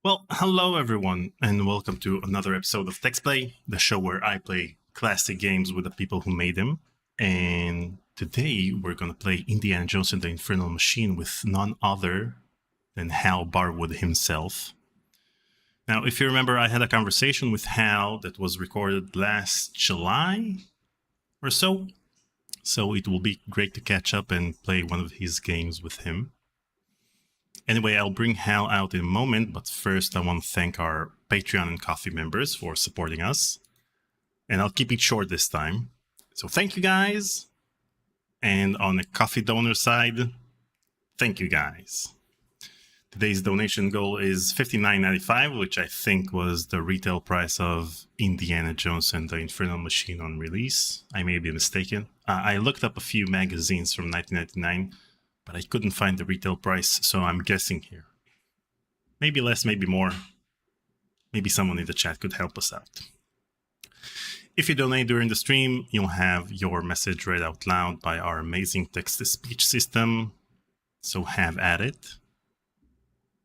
Well, hello everyone, and welcome to another episode of TextPlay, the show where I play classic games with the people who made them. And today we're going to play Indiana Jones and the Infernal Machine with none other than Hal Barwood himself. Now, if you remember, I had a conversation with Hal that was recorded last July or so. So it will be great to catch up and play one of his games with him. Anyway, I'll bring Hal out in a moment, but first I want to thank our Patreon and Coffee members for supporting us. And I'll keep it short this time. So thank you guys. And on the coffee donor side, thank you guys. Today's donation goal is $59.95, which I think was the retail price of Indiana Jones and the Infernal Machine on release. I may be mistaken. I looked up a few magazines from 1999, but I couldn't find the retail price, so I'm guessing here. Maybe less, maybe more. Maybe someone in the chat could help us out. If you donate during the stream, you'll have your message read out loud by our amazing text-to-speech system, so have at it.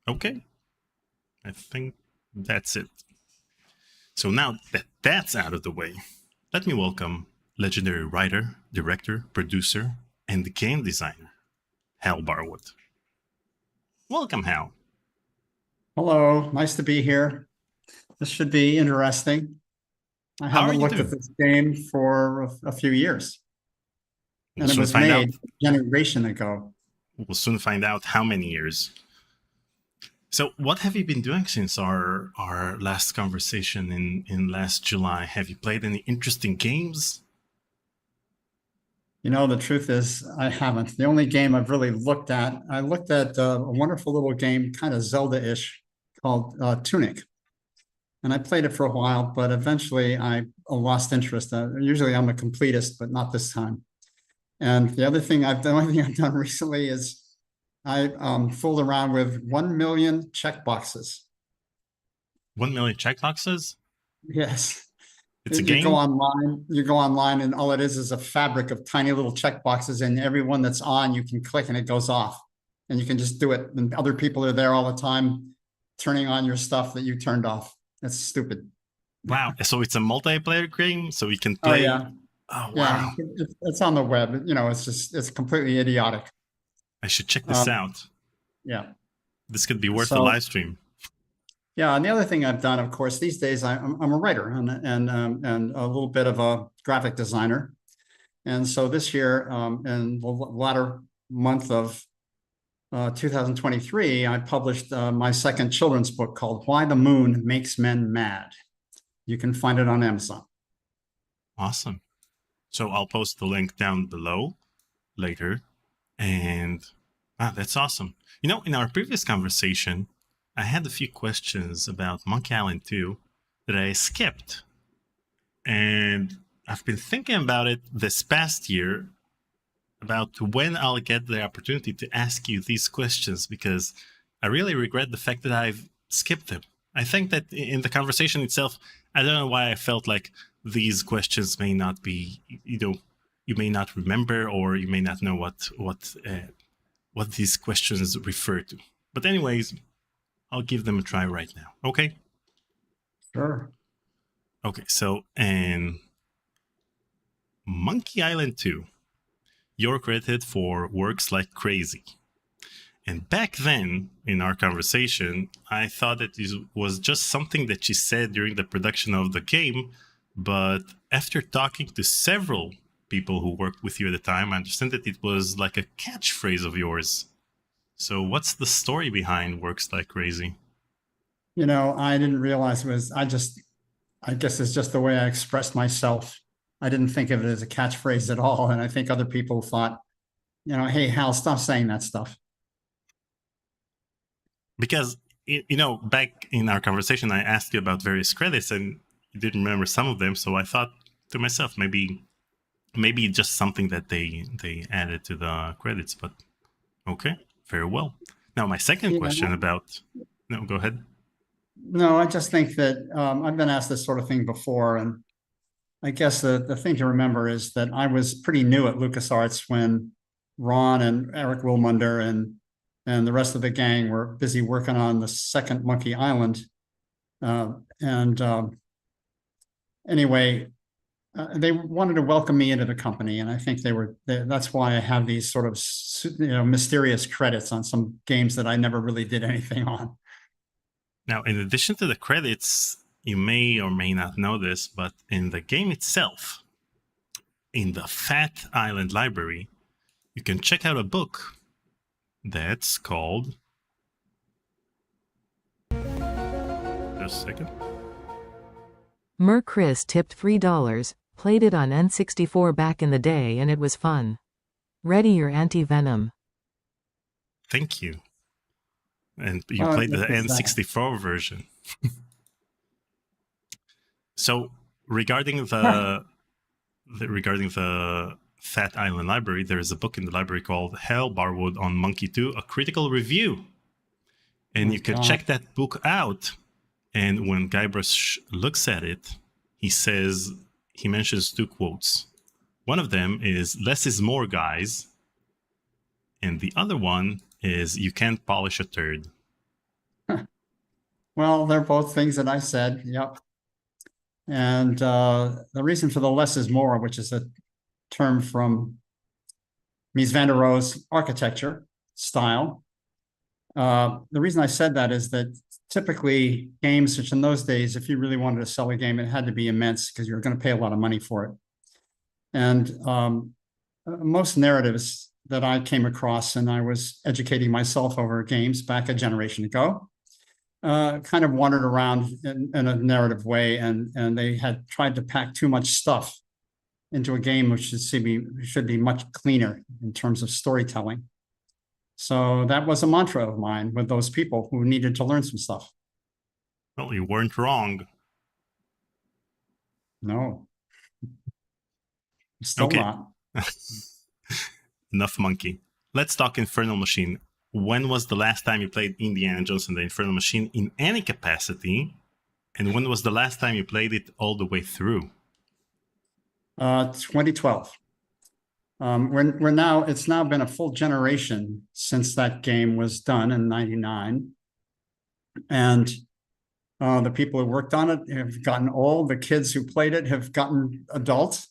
Okay, I think that's it. So now that that's out of the way, let me welcome legendary writer, director, producer, and game designer, Hal Barwood. Welcome, Hal. Hello, nice to be here. This should be interesting. I haven't looked at this game for a few years. And it was made a generation ago. We'll soon find out how many years. So what have you been doing since our last conversation in last July? Have you played any interesting games? You know, the truth is I haven't. The only game I've really looked at, I looked at a wonderful little game, kind of Zelda-ish, called Tunic. And I played it for a while, but eventually I lost interest. Usually I'm a completist, but not this time. And the only thing I've done recently is I fooled around with 1 million check boxes. 1 million checkboxes? Yes. It's a You go game? online, and all it is a fabric of tiny little check boxes, and every one that's on, you can click and it goes off. And you can just do it. And other people are there all the time turning on your stuff that you turned off. That's stupid. Wow. So it's a multiplayer game, so we can Oh play. yeah. Oh, Yeah. wow. It's on the web. It's completely idiotic. I should check this Um, out. yeah. This could be worth a So live stream. yeah, and the other thing I've done, of course, these days I'm a writer and a little bit of a graphic designer. And so this year, in the latter month of 2023, I published my second children's book called Why the Moon Makes Men Mad. You can find it on Amazon. Awesome. So I'll post the link down below later. And wow, that's awesome. You know, in our previous conversation, I had a few questions about Monkey Island 2 that I skipped. And I've been thinking about it this past year about when I'll get the opportunity to ask you these questions because I really regret the fact that I've skipped them. I think that in the conversation itself, I don't know why I felt like these questions may not be, you may not remember or you may not know what these questions refer to. But anyways, I'll give them a try right now. Okay. Sure. Okay. So, and Monkey Island 2, you're credited for works like crazy. And back then, in our conversation, I thought that it was just something that she said during the production of the game. But after talking to several people who worked with you at the time, I understand that it was like a catchphrase of yours. So, what's the story behind Works Like Crazy? I didn't realize I guess it's just the way I expressed myself. I didn't think of it as a catchphrase at all. And I think other people thought, hey, Hal, stop saying that stuff. Because, back in our conversation, I asked you about various credits and you didn't remember some of them. So I thought to myself, maybe just something that they added to the credits. But okay, very well. Now, my second question about. No, go ahead. No, I just think that I've been asked this sort of thing before. And I guess the thing to remember is that I was pretty new at LucasArts when Ron and Eric Wilmunder and the rest of the gang were busy working on the second Monkey Island. And anyway, they wanted to welcome me into the company, and I think that's why I have these sort of mysterious credits on some games that I never really did anything on. Now, in addition to the credits, you may or may not know this, but in the game itself, in the Fat Island library, you can check out a book that's called. Just a second. Chris tipped $3, played it on N64 back in the day and it was fun. Ready your anti-venom. Thank you. And you played the N64 version. So regarding the Fat Island library, there is a book in the library called Hal Barwood on Monkey 2, a critical review. And you can check that book out. And when Guybrush looks at it, he mentions two quotes. One of them is, "Less is more, guys." And the other one is, "You can't polish a turd." Well, they're both things that I said. Yep. And the reason for the less is more, which is a term from Mies van der Rohe's architecture style. The reason I said that is that typically games, which in those days, if you really wanted to sell a game, it had to be immense because you were going to pay a lot of money for it. And most narratives that I came across, and I was educating myself over games back a generation ago, kind of wandered around in a narrative way, and they had tried to pack too much stuff into a game which should be much cleaner in terms of storytelling. So that was a mantra of mine with those people who needed to learn some stuff. Well, you weren't wrong. No. Still not. enough monkey. Let's talk Infernal Machine. When was the last time you played Indiana Jones and the Infernal Machine in any capacity? And when was the last time you played it all the way through? 2012. It's now been a full generation since that game was done in '99. And the people who worked on it have gotten old. The kids who played it have gotten adult.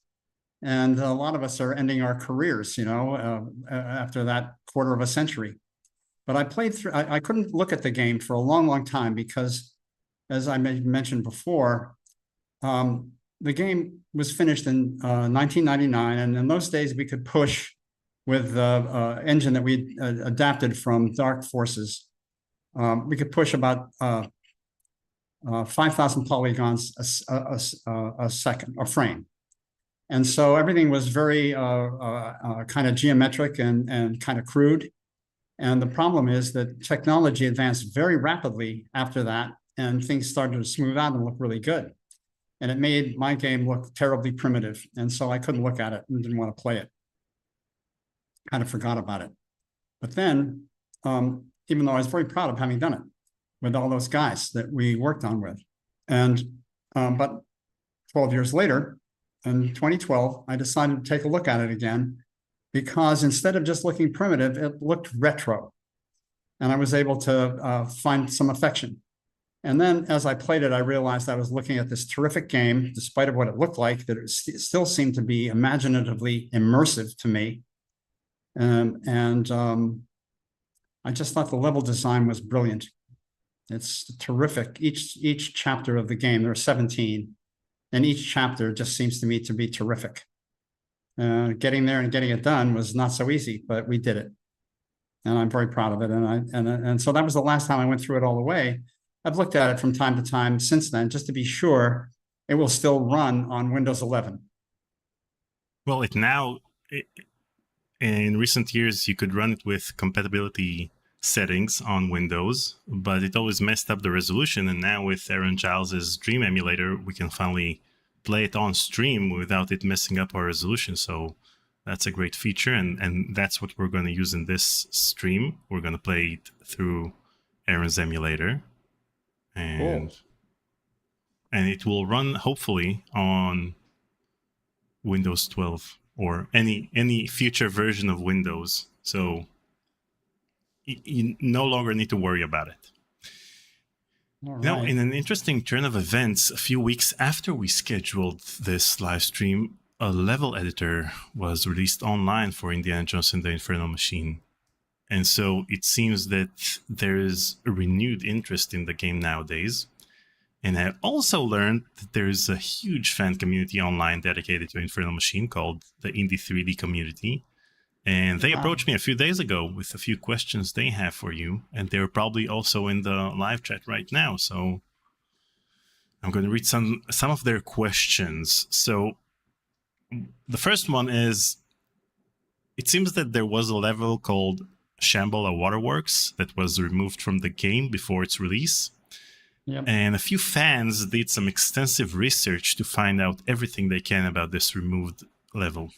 And a lot of us are ending our careers, after that quarter of a century. But I played through, I couldn't look at the game for a long, long time because, as I mentioned before, the game was finished in 1999. And in those days, we could push with the engine that we adapted from Dark Forces. We could push about 5,000 polygons a second, a frame. And so everything was very kind of geometric and kind of crude. And the problem is that technology advanced very rapidly after that, and things started to smooth out and look really good. And it made my game look terribly primitive. And so I couldn't look at it and didn't want to play it. Kind of forgot about it. But then, even though I was very proud of having done it with all those guys that we worked on with. And but 12 years later, in 2012, I decided to take a look at it again, because instead of just looking primitive, it looked retro. And I was able to find some affection. And then as I played it, I realized I was looking at this terrific game, despite of what it looked like, that it still seemed to be imaginatively immersive to me. I just thought the level design was brilliant. It's terrific. Each chapter of the game, there are 17, and each chapter just seems to me to be terrific. Getting there and getting it done was not so easy, but we did it, and I'm very proud of it. And so that was the last time I went through it all the way. I've looked at it from time to time since then, just to be sure it will still run on Windows 11. Well, in recent years, you could run it with compatibility settings on Windows, but it always messed up the resolution. And now with Aaron Giles's Dream emulator, we can finally play it on stream without it messing up our resolution. So that's a great feature, and that's what we're going to use in this stream. We're going to play it through Aaron's emulator, and Cool. And it will run hopefully on Windows 12 or any future version of Windows. So you no longer need to worry about it. All Now, right. in an interesting turn of events, a few weeks after we scheduled this live stream, a level editor was released online for Indiana Jones and the Infernal Machine. And so it seems that there is a renewed interest in the game nowadays. And I also learned that there is a huge fan community online dedicated to Infernal Machine called the Indie 3D community. And they approached me a few days ago with a few questions they have for you. And they're probably also in the live chat right now. So I'm going to read some of their questions. So the first one is, it seems that there was a level called Shambhala Waterworks that was removed from the game before its release. Yep. And a few fans did some extensive research to find out everything they can about this removed level.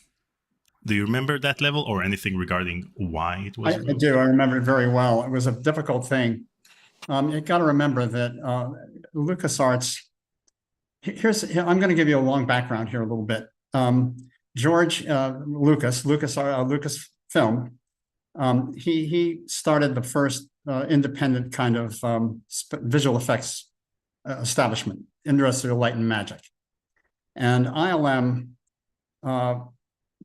Do you remember that level or anything regarding why it was removed? I do. I remember it very well. It was a difficult thing. You got to remember that LucasArts, I'm going to give you a long background here a little bit. George Lucasfilm, he started the first independent kind of visual effects establishment, Industrial Light and Magic. And ILM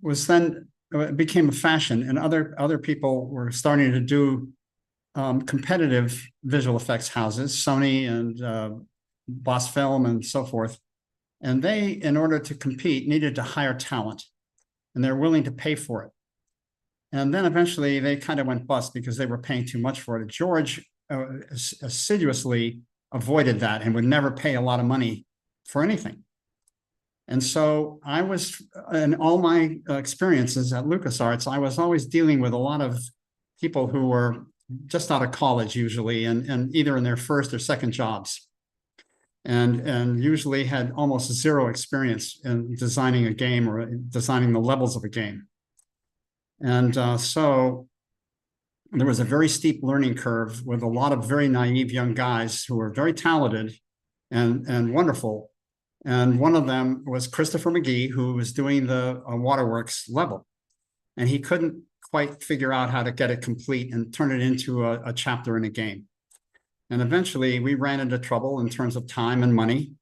was then, it became a fashion, and other people were starting to do competitive visual effects houses, Sony and Boss Film and so forth. And they, in order to compete, needed to hire talent, and they're willing to pay for it. And then eventually they kind of went bust because they were paying too much for it. George assiduously avoided that and would never pay a lot of money for anything. And so I was, in all my experiences at LucasArts, I was always dealing with a lot of people who were just out of college usually, and either in their first or second jobs. And usually had almost zero experience in designing a game or designing the levels of a game. And so there was a very steep learning curve with a lot of very naive young guys who were very talented and wonderful. And one of them was Christopher McGee, who was doing the Waterworks level. And he couldn't quite figure out how to get it complete and turn it into a chapter in a game. And eventually we ran into trouble in terms of time and money.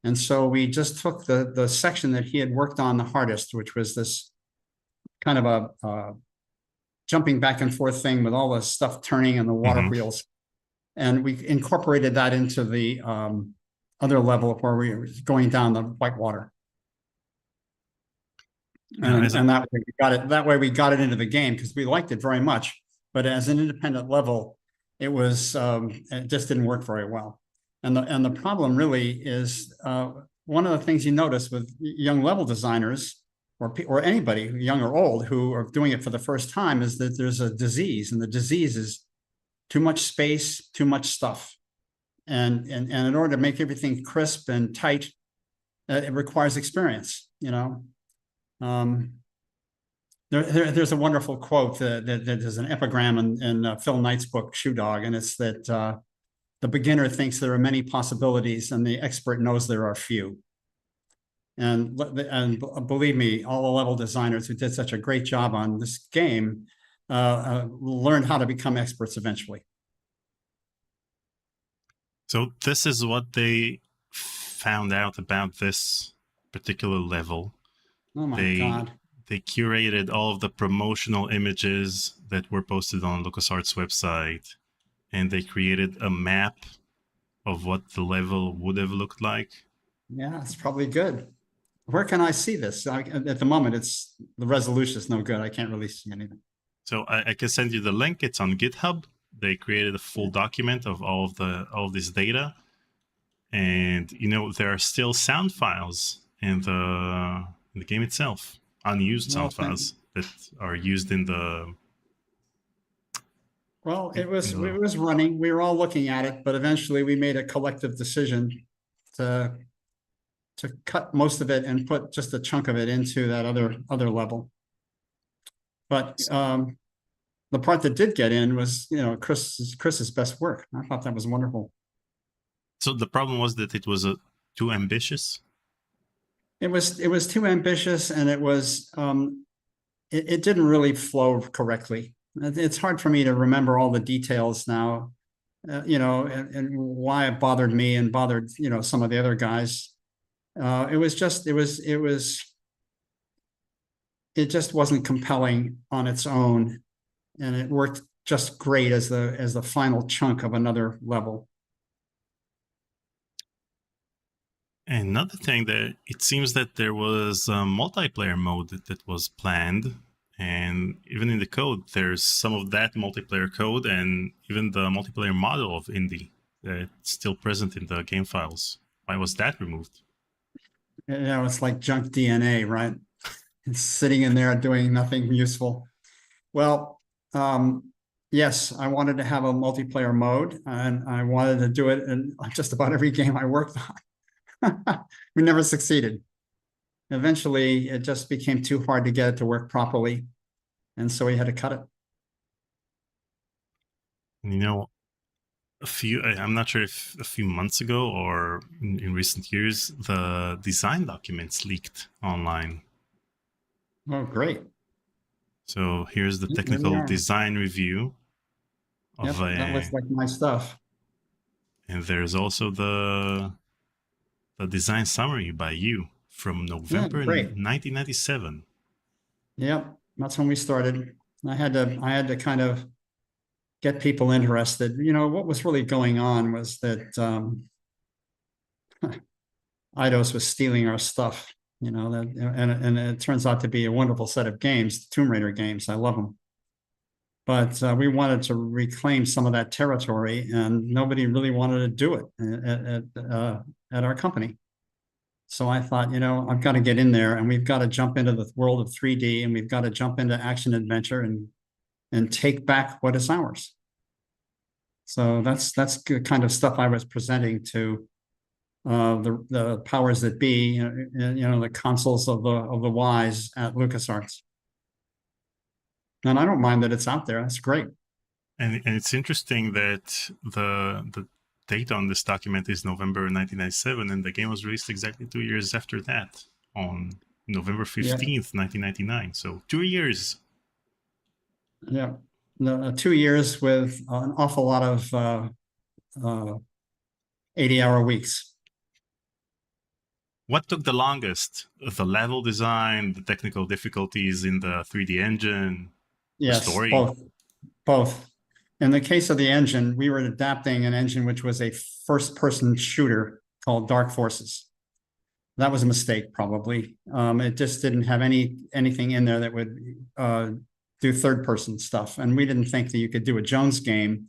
And so we just took the section that he had worked on the hardest, which was this kind of a jumping back and forth thing with all the stuff turning and the water wheels. And we incorporated that into the other level where we were going down the white water. And that way we got it. That way we got it into the game because we liked it very much. But as an independent level, it was it just didn't work very well. And the problem really is one of the things you notice with young level designers or anybody, young or old, who are doing it for the first time is that there's a disease, and the disease is too much space, too much stuff. And in order to make everything crisp and tight, it requires experience, you know. There's a wonderful quote that there's an epigram in Phil Knight's book, Shoe Dog, and it's that the beginner thinks there are many possibilities and the expert knows there are few. And believe me, all the level designers who did such a great job on this game learned how to become experts eventually. So this is what they found out about this particular level. Oh my God. They curated all of the promotional images that were posted on LucasArts' website, and they created a map of what the level would have looked like. Yeah, it's probably good. Where can I see this? At the moment, the resolution is no good. I can't really see anything. So I can send you the link. It's on GitHub. They created a full document of all of this data, and you know there are still sound files in the game itself, unused sound files that are used in the. Well, it was running. We were all looking at it, but eventually we made a collective decision to cut most of it and put just a chunk of it into that other level. But the part that did get in was, you know, Chris's best work. I thought that was wonderful. So the problem was that it was too ambitious. It was too ambitious, and it was it didn't really flow correctly. It's hard for me to remember all the details now, you know, and why it bothered me and bothered, you know, some of the other guys. It just wasn't compelling on its own, and it worked just great as the final chunk of another level. Another thing, that it seems that there was a multiplayer mode that was planned, and even in the code, there's some of that multiplayer code and even the multiplayer model of Indy that's still present in the game files. Why was that removed? You know, it's like junk DNA, right? It's sitting in there doing nothing useful. Well, yes, I wanted to have a multiplayer mode, and I wanted to do it in just about every game I worked on. We never succeeded. Eventually, it just became too hard to get it to work properly, and so we had to cut it. You know, I'm not sure if a few months ago or in recent years, the design documents leaked online. Oh, great. So here's the technical design review. That looks like my stuff. And there's also the design summary by you from November 1997. Yep, that's when we started. I had to kind of get people interested. You know, what was really going on was that Eidos was stealing our stuff. You know, and it turns out to be a wonderful set of games, Tomb Raider games. I love them. But we wanted to reclaim some of that territory, and nobody really wanted to do it at our company. So I thought, you know, I've got to get in there, and we've got to jump into the world of 3D, and we've got to jump into action adventure and take back what is ours. So that's the kind of stuff I was presenting to the powers that be, you know, the consuls of the wise at LucasArts. And I don't mind that it's out there. That's great. And it's interesting that the date on this document is November 1997, and the game was released exactly 2 years after that, on November 15th, 1999. So 2 years. Yeah. 2 years with an awful lot of 80-hour weeks. What took the longest? The level design, the technical difficulties in the 3D engine, yes, the story? Both. In the case of the engine, we were adapting an engine which was a first-person shooter called Dark Forces. That was a mistake, probably. It just didn't have anything in there that would do third-person stuff, and we didn't think that you could do a Jones game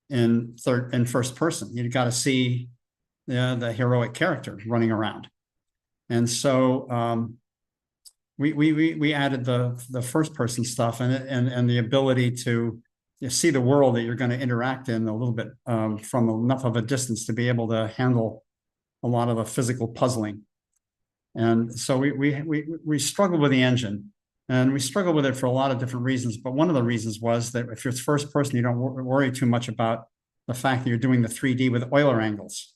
in first person. You've got to see the heroic character running around, and so we added the first-person stuff and the ability to see the world that you're going to interact in a little bit from enough of a distance to be able to handle a lot of the physical puzzling. And so we struggled with the engine, and we struggled with it for a lot of different reasons. But one of the reasons was that if you're first person, you don't worry too much about the fact that you're doing the 3D with Euler angles,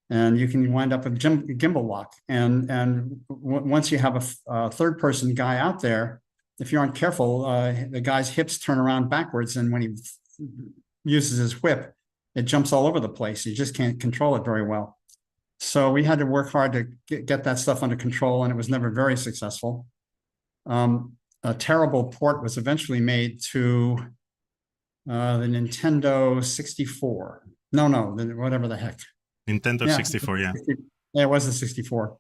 and you can wind up with gimbal lock. And once you have a third person guy out there, if you aren't careful, the guy's hips turn around backwards, and when he uses his whip, it jumps all over the place. You just can't control it very well. So we had to work hard to get that stuff under control, and it was never very successful. A terrible port was eventually made to the Nintendo 64. Whatever the heck. Nintendo 64, yeah. Yeah, it was the 64.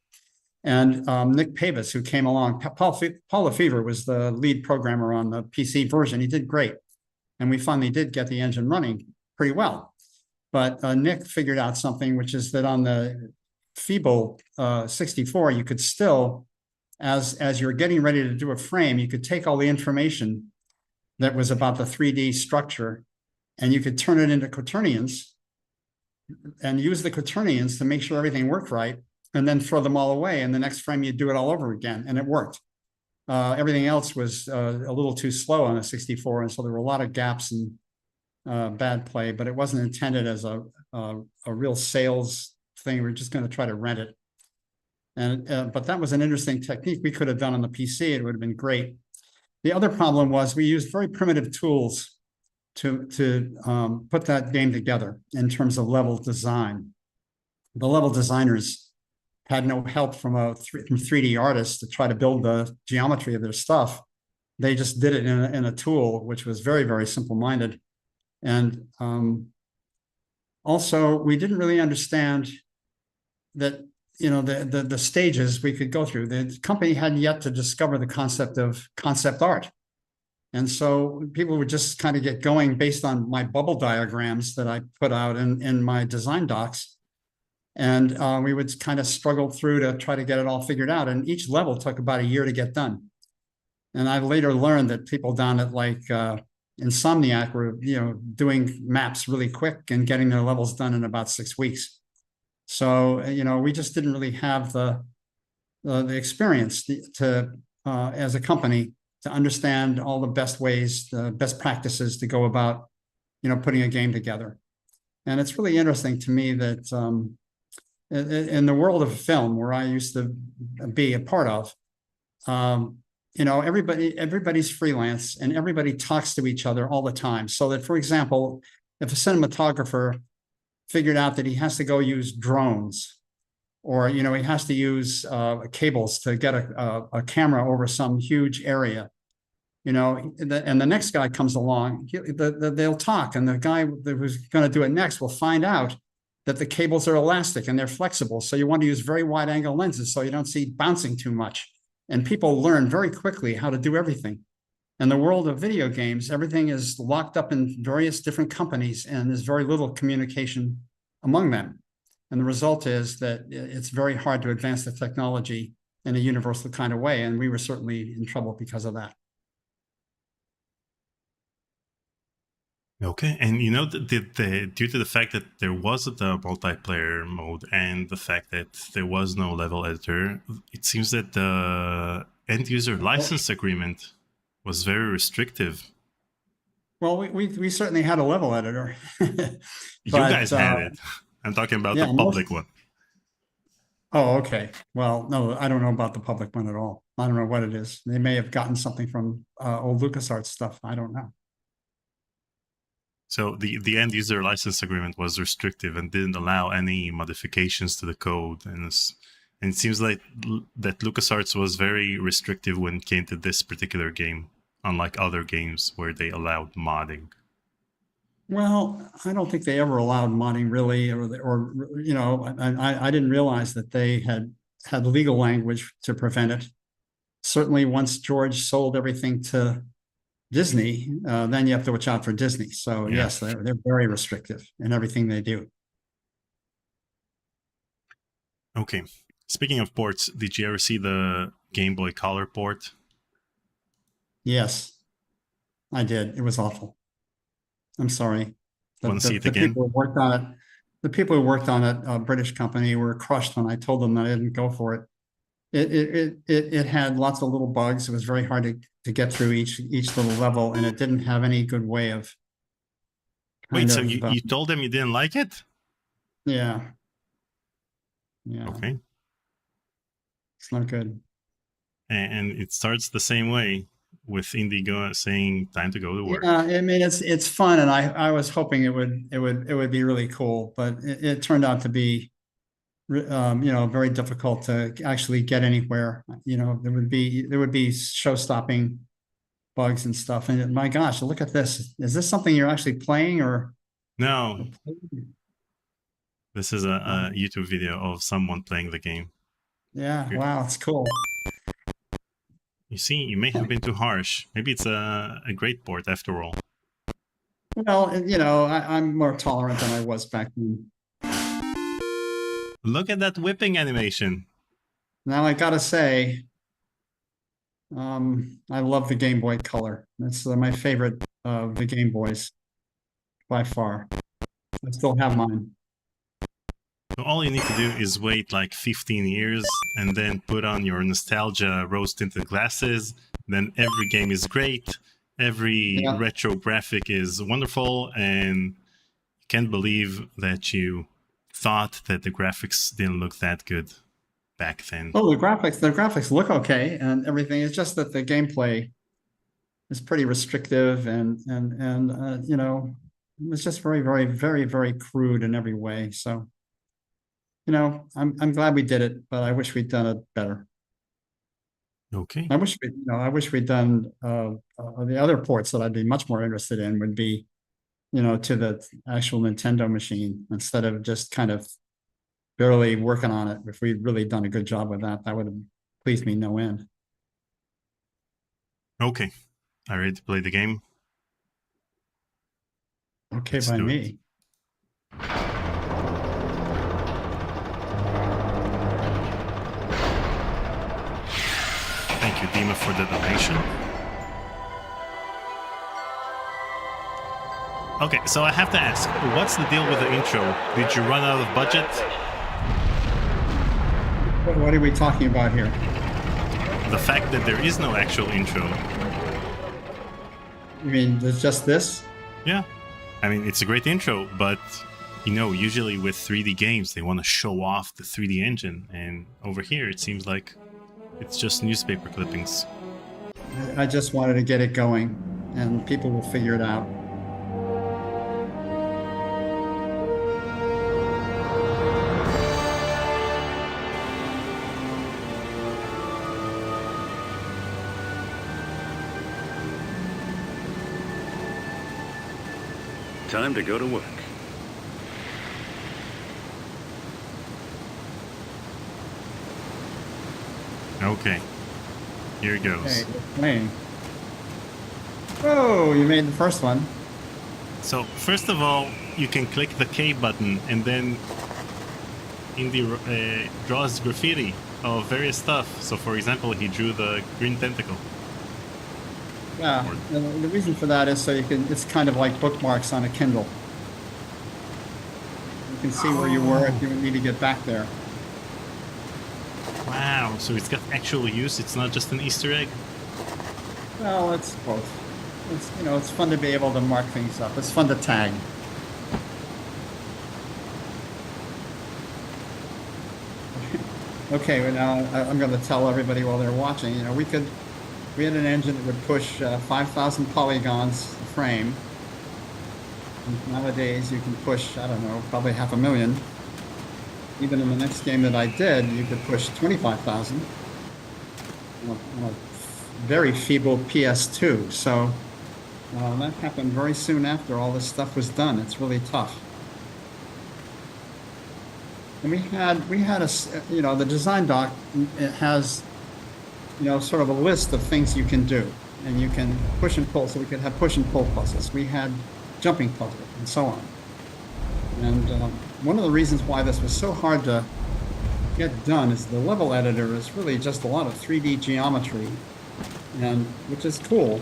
And Nick Pavis, who came along, Paul Lefevre was the lead programmer on the PC version. He did great. And we finally did get the engine running pretty well. But Nick figured out something, which is that on the Feeble 64, you could still, as you're getting ready to do a frame, you could take all the information that was about the 3D structure, and you could turn it into quaternions and use the quaternions to make sure everything worked right, and then throw them all away. And the next frame, you do it all over again, and it worked. Everything else was a little too slow on a 64, and so there were a lot of gaps and bad play, but it wasn't intended as a real sales thing. We're just going to try to rent it. And but that was an interesting technique we could have done on the PC. It would have been great. The other problem was we used very primitive tools to put that game together in terms of level design. The level designers had no help from 3D artists to try to build the geometry of their stuff. They just did it in a tool which was very, very simple-minded. And also, we didn't really understand that, the stages we could go through. The company hadn't yet to discover the concept of concept art. And so people would just kind of get going based on my bubble diagrams that I put out in my design docs. And we would kind of struggle through to try to get it all figured out. And each level took about a year to get done. And I later learned that people down at Insomniac were, doing maps really quick and getting their levels done in about 6 weeks. So, we just didn't really have the experience to as a company to understand all the best ways, the best practices to go about, putting a game together. And it's really interesting to me that in the world of film, where I used to be a part of, everybody's freelance and everybody talks to each other all the time. So that, for example, if a cinematographer figured out that he has to go use drones, or, he has to use cables to get a camera over some huge area, and the next guy comes along, they'll talk, and the guy who's going to do it next will find out that the cables are elastic and they're flexible. So you want to use very wide angle lenses so you don't see bouncing too much. And people learn very quickly how to do everything. In the world of video games, everything is locked up in various different companies, and there's very little communication among them. And the result is that it's very hard to advance the technology in a universal kind of way. And we were certainly in trouble because of that. Okay, and due to the fact that there wasn't a multiplayer mode and the fact that there was no level editor, it seems that the end user license agreement was very restrictive. Well, we certainly had a level editor. You guys had it. I'm talking about the public one. Oh, okay. Well, no, I don't know about the public one at all. I don't know what it is. They may have gotten something from old LucasArts stuff. I don't know. So the end user license agreement was restrictive and didn't allow any modifications to the code. And it seems like that LucasArts was very restrictive when it came to this particular game, unlike other games where they allowed modding. Well, I don't think they ever allowed modding really, or you know, I didn't realize that they had legal language to prevent it. Certainly, once George sold everything to Disney, then you have to watch out for Disney. So Yeah. yes, they're very restrictive in everything they do. Okay. Speaking of ports, did you ever see the Game Boy Color port? Yes, I did. It was awful. I'm sorry. Want to see it again? People who worked on it, the people who worked on it, a British company, were crushed when I told them that I didn't go for it. It had lots of little bugs. It was very hard to get through each little level, and it didn't have any good way of. Wait, so you told them you didn't like it? Yeah. Yeah. Okay. It's not good. And it starts the same way, with Indigo saying time to go to work. Yeah, I mean it's fun, and I was hoping it would be really cool, but it turned out to be you know, very difficult to actually get anywhere. You know, there would be show-stopping bugs and stuff. And my gosh, look at this. Is this something you're actually playing or? No. This is a YouTube video of someone playing the game. Yeah, wow, it's cool. You see, you may have been too harsh. Maybe it's a great port after all. Well, you know, I'm more tolerant than I was back then. Look at that whipping animation. Now I gotta say, I love the Game Boy Color. That's my favorite of the Game Boys by far. I still have mine. So all you need to do is wait like 15 years and then put on your nostalgia rose-tinted glasses. Then every game is great. Every retro graphic is wonderful, and you can't believe that you thought that the graphics didn't look that good back then. Oh, the graphics look okay and everything. It's just that the gameplay is pretty restrictive and you know, it was just very, very, very, very crude in every way. So, you know, I'm glad we did it, but I wish we'd done it better. Okay. I wish we'd done the other ports that I'd be much more interested in would be, you know, to the actual Nintendo machine instead of just kind of barely working on it. If we'd really done a good job with that, that would have pleased me no end. Okay. Are you ready to play the game? Okay, by me. Thank you, Dima, for the donation. Okay, so I have to ask, what's the deal with the intro? Did you run out of budget? What are we talking about here? The fact that there is no actual intro. You mean there's just this? Yeah. I mean, it's a great intro, but, you know, usually with 3D games, they want to show off the 3D engine. And over here, it seems like it's just newspaper clippings. I just wanted to get it going, and people will figure it out. Time to go to work. Okay. Here it goes. Okay, it's playing. Oh, you made the first one. So, first of all, you can click the K button, and then Indy draws graffiti of various stuff. So, for example, he drew the green tentacle. Yeah, and the reason for that is so you can, it's kind of like bookmarks on a Kindle. You can see where you were if you need to get back there. Wow, so it's got actual use, it's not just an Easter egg? Well, it's both. It's, it's fun to be able to mark things up. It's fun to tag. Okay, well now I'm going to tell everybody while they're watching, we had an engine that would push 5,000 polygons a frame. And nowadays you can push, I don't know, probably 500,000. Even in the next game that I did, you could push 25,000 on a very feeble PS2. So that happened very soon after all this stuff was done. It's really tough. And we had a, the design doc, it has, sort of a list of things you can do, and you can push and pull. So we could have push and pull puzzles. We had jumping puzzles and so on. And one of the reasons why this was so hard to get done is the level editor is really just a lot of 3D geometry, and which is cool.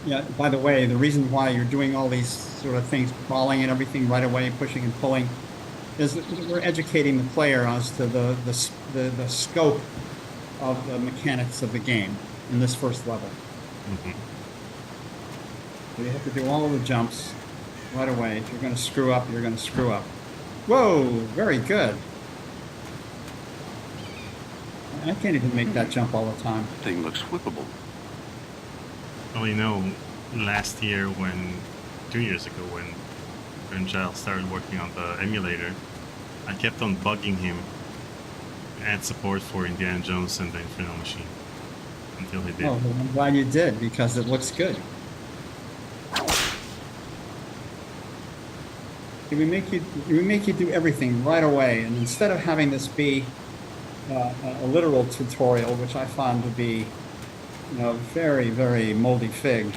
Yeah, by the way, the reason why you're doing all these sort of things, crawling and everything right away, pushing and pulling, is that we're educating the player as to the scope of the mechanics of the game in this first level. Mm-hmm. So you have to do all of the jumps right away. If you're going to screw up, you're going to screw up. Whoa, very good. I can't even make that jump all the time. Thing looks whippable. Well, last year 2 years ago, when Giles started working on the emulator, I kept on bugging him to add support for Indiana Jones and the Infernal Machine until he did. Oh, well, I'm glad you did, because it looks good. We make you do everything right away, and instead of having this be a literal tutorial, which I found to be, very, very moldy fig,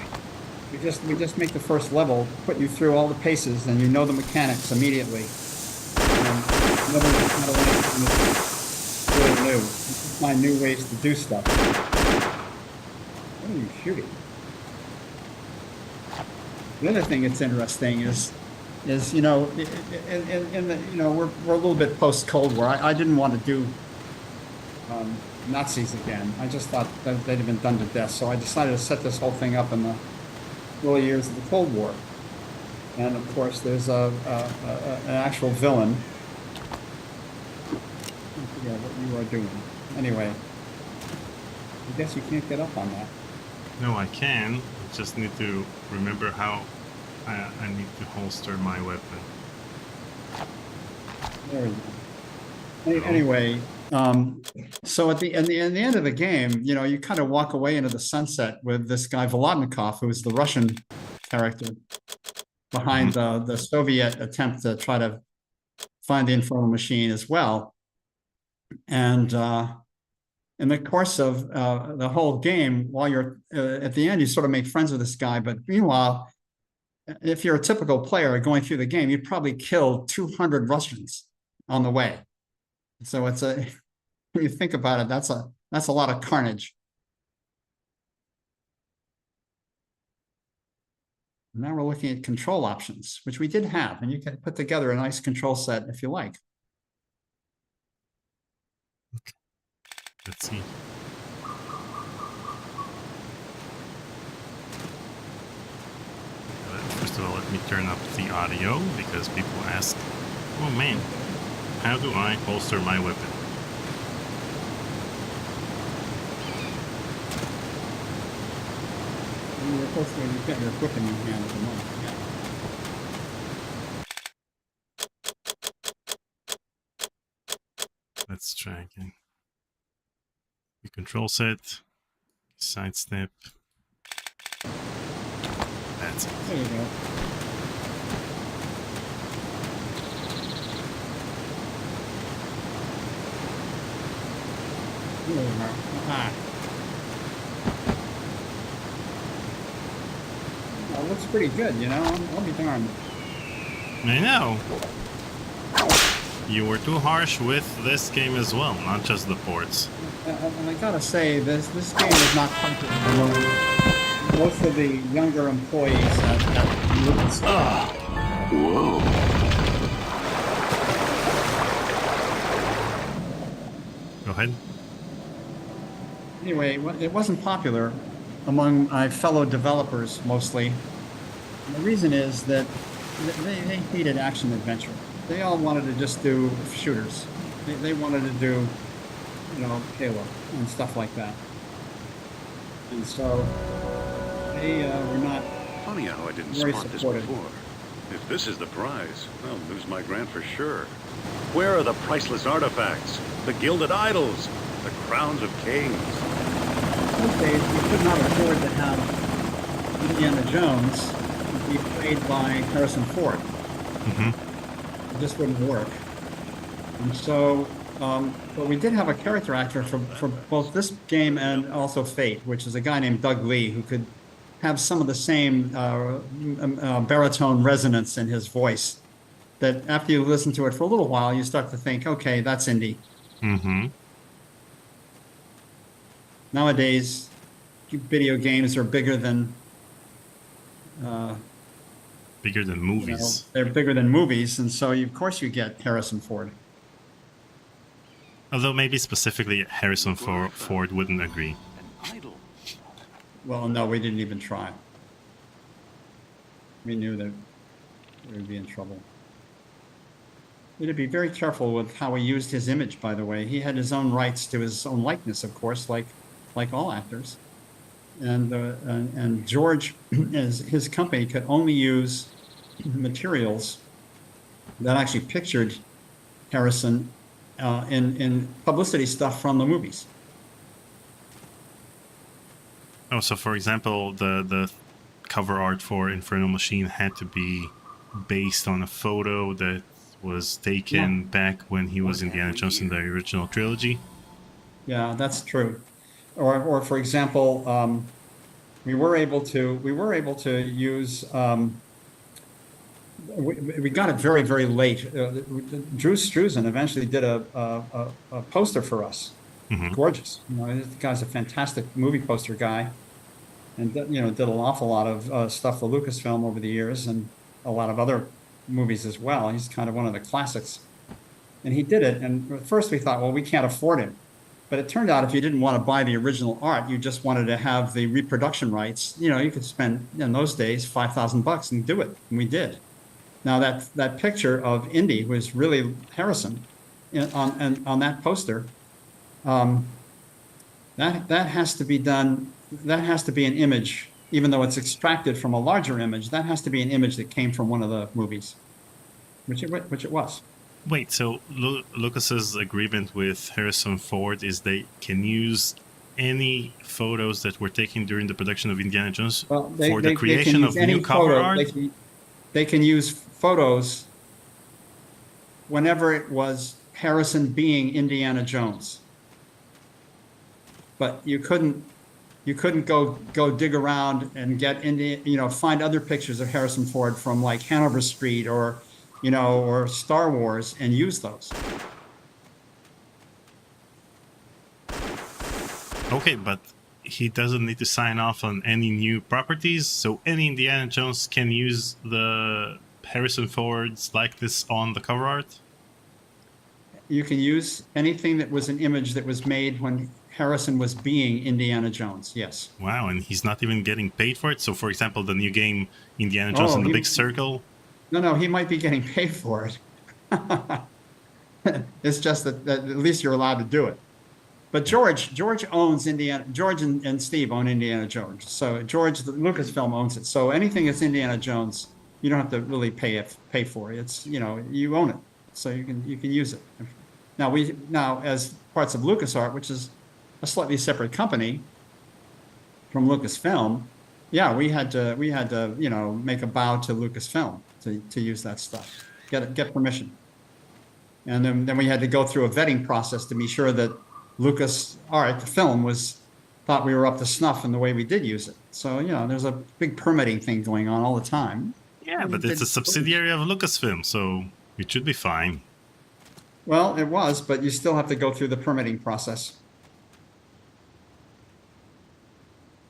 we just make the first level, put you through all the paces, and you know the mechanics immediately. And really new. Just find new ways to do stuff. What are you shooting? The other thing that's interesting is in the we're a little bit post Cold War. I didn't want to do Nazis again. I just thought that they'd have been done to death. So I decided to set this whole thing up in the early years of the Cold War. And of course, there's an actual villain. I forget what you are doing. Anyway, I guess you can't get up on that. No, I can. I just need to remember how I need to holster my weapon. There you go. Anyway, so at the end of the game, you kind of walk away into the sunset with this guy Volodnikov, who is the Russian character behind the Soviet attempt to try to find the Infernal Machine as well. And in the course of the whole game, while you're at the end, you sort of make friends with this guy. But meanwhile, if you're a typical player going through the game, you'd probably kill 200 Russians on the way. So it's when you think about it, that's a lot of carnage. Now we're looking at control options, which we did have, and you can put together a nice control set if you like. Okay. Let's see. First of all, let me turn up the audio, because people ask, oh man, how do I holster my weapon? You're supposed to, you've got your equipment in your hand at the moment. Yeah. Let's try again. The control set, sidestep. That's it. There you go. There you are. Aha. Well, it looks pretty good, I'll be darned. I know. You were too harsh with this game as well, not just the ports. And I gotta say, this game is not comfortable. Most of the younger employees at Lucas. Whoa. Go ahead. Anyway, it wasn't popular among my fellow developers mostly. And the reason is that they hated action adventure. They all wanted to just do shooters. They wanted to do, Halo and stuff like that. And so they were not Funny how I didn't very spot this supportive. before. If this is the prize, I'll lose my grant for sure. Where are the priceless artifacts? The gilded idols? The crowns of kings? Those days, we could not afford to have Indiana Jones be played by Harrison Ford. Mm-hmm. It just wouldn't work. And so, but we did have a character actor for both this game and also Fate, which is a guy named Doug Lee, who could have some of the same baritone resonance in his voice that after you listen to it for a little while, you start to think, okay, that's Indy. Mm-hmm. Nowadays, video games are bigger than movies. They're bigger than movies, and so of course you get Harrison Ford. Although maybe specifically Harrison Ford wouldn't agree. An idol. Well, no, we didn't even try. We knew that we would be in trouble. We had to be very careful with how we used his image, by the way. He had his own rights to his own likeness, of course, like all actors. And George, as his company, could only use materials that actually pictured Harrison in publicity stuff from the movies. Oh, so for example, the cover art for Infernal Machine had to be based on a photo that was taken back when he was Indiana Jones in the original trilogy. Yeah, that's true. Or for example, we were able to use. We got it very, very late. Drew Struzan eventually did a poster for us. Mm-hmm. Gorgeous. This guy's a fantastic movie poster guy, and did an awful lot of stuff for Lucasfilm over the years, and a lot of other movies as well. He's kind of one of the classics, and he did it. And at first we thought, well, we can't afford it, but it turned out if you didn't want to buy the original art, you just wanted to have the reproduction rights. You could spend in those days $5,000 and do it, and we did. Now that picture of Indy was really Harrison on that poster. That has to be done. That has to be an image, even though it's extracted from a larger image. That has to be an image that came from one of the movies, which it was. Wait, so Lucas's agreement with Harrison Ford is they can use any photos that were taken during the production of Indiana Jones for the creation of new cover art? They can use photos whenever it was Harrison being Indiana Jones. But you couldn't go dig around and get find other pictures of Harrison Ford from like Hanover Street or Star Wars and use those. Okay, but he doesn't need to sign off on any new properties, so any Indiana Jones can use the Harrison Ford's likeness on the cover art? You can use anything that was an image that was made when Harrison was being Indiana Jones, yes. Wow, and he's not even getting paid for it? So, for example, the new game, Indiana Jones and the Big Circle? No, he might be getting paid for it. It's just that at least you're allowed to do it. But George owns Indiana. George and Steve own Indiana Jones. So Lucasfilm owns it. So anything that's Indiana Jones, you don't have to really pay for it. It's you own it, so you can use it. Now as parts of LucasArt, which is a slightly separate company from Lucasfilm, yeah, we had to make a bow to Lucasfilm to use that stuff, get permission, and then we had to go through a vetting process to be sure that LucasArt, the film, thought we were up to snuff in the way we did use it. So there's a big permitting thing going on all the time. Yeah, but it's a subsidiary of Lucasfilm, so it should be fine. Well, it was, but you still have to go through the permitting process.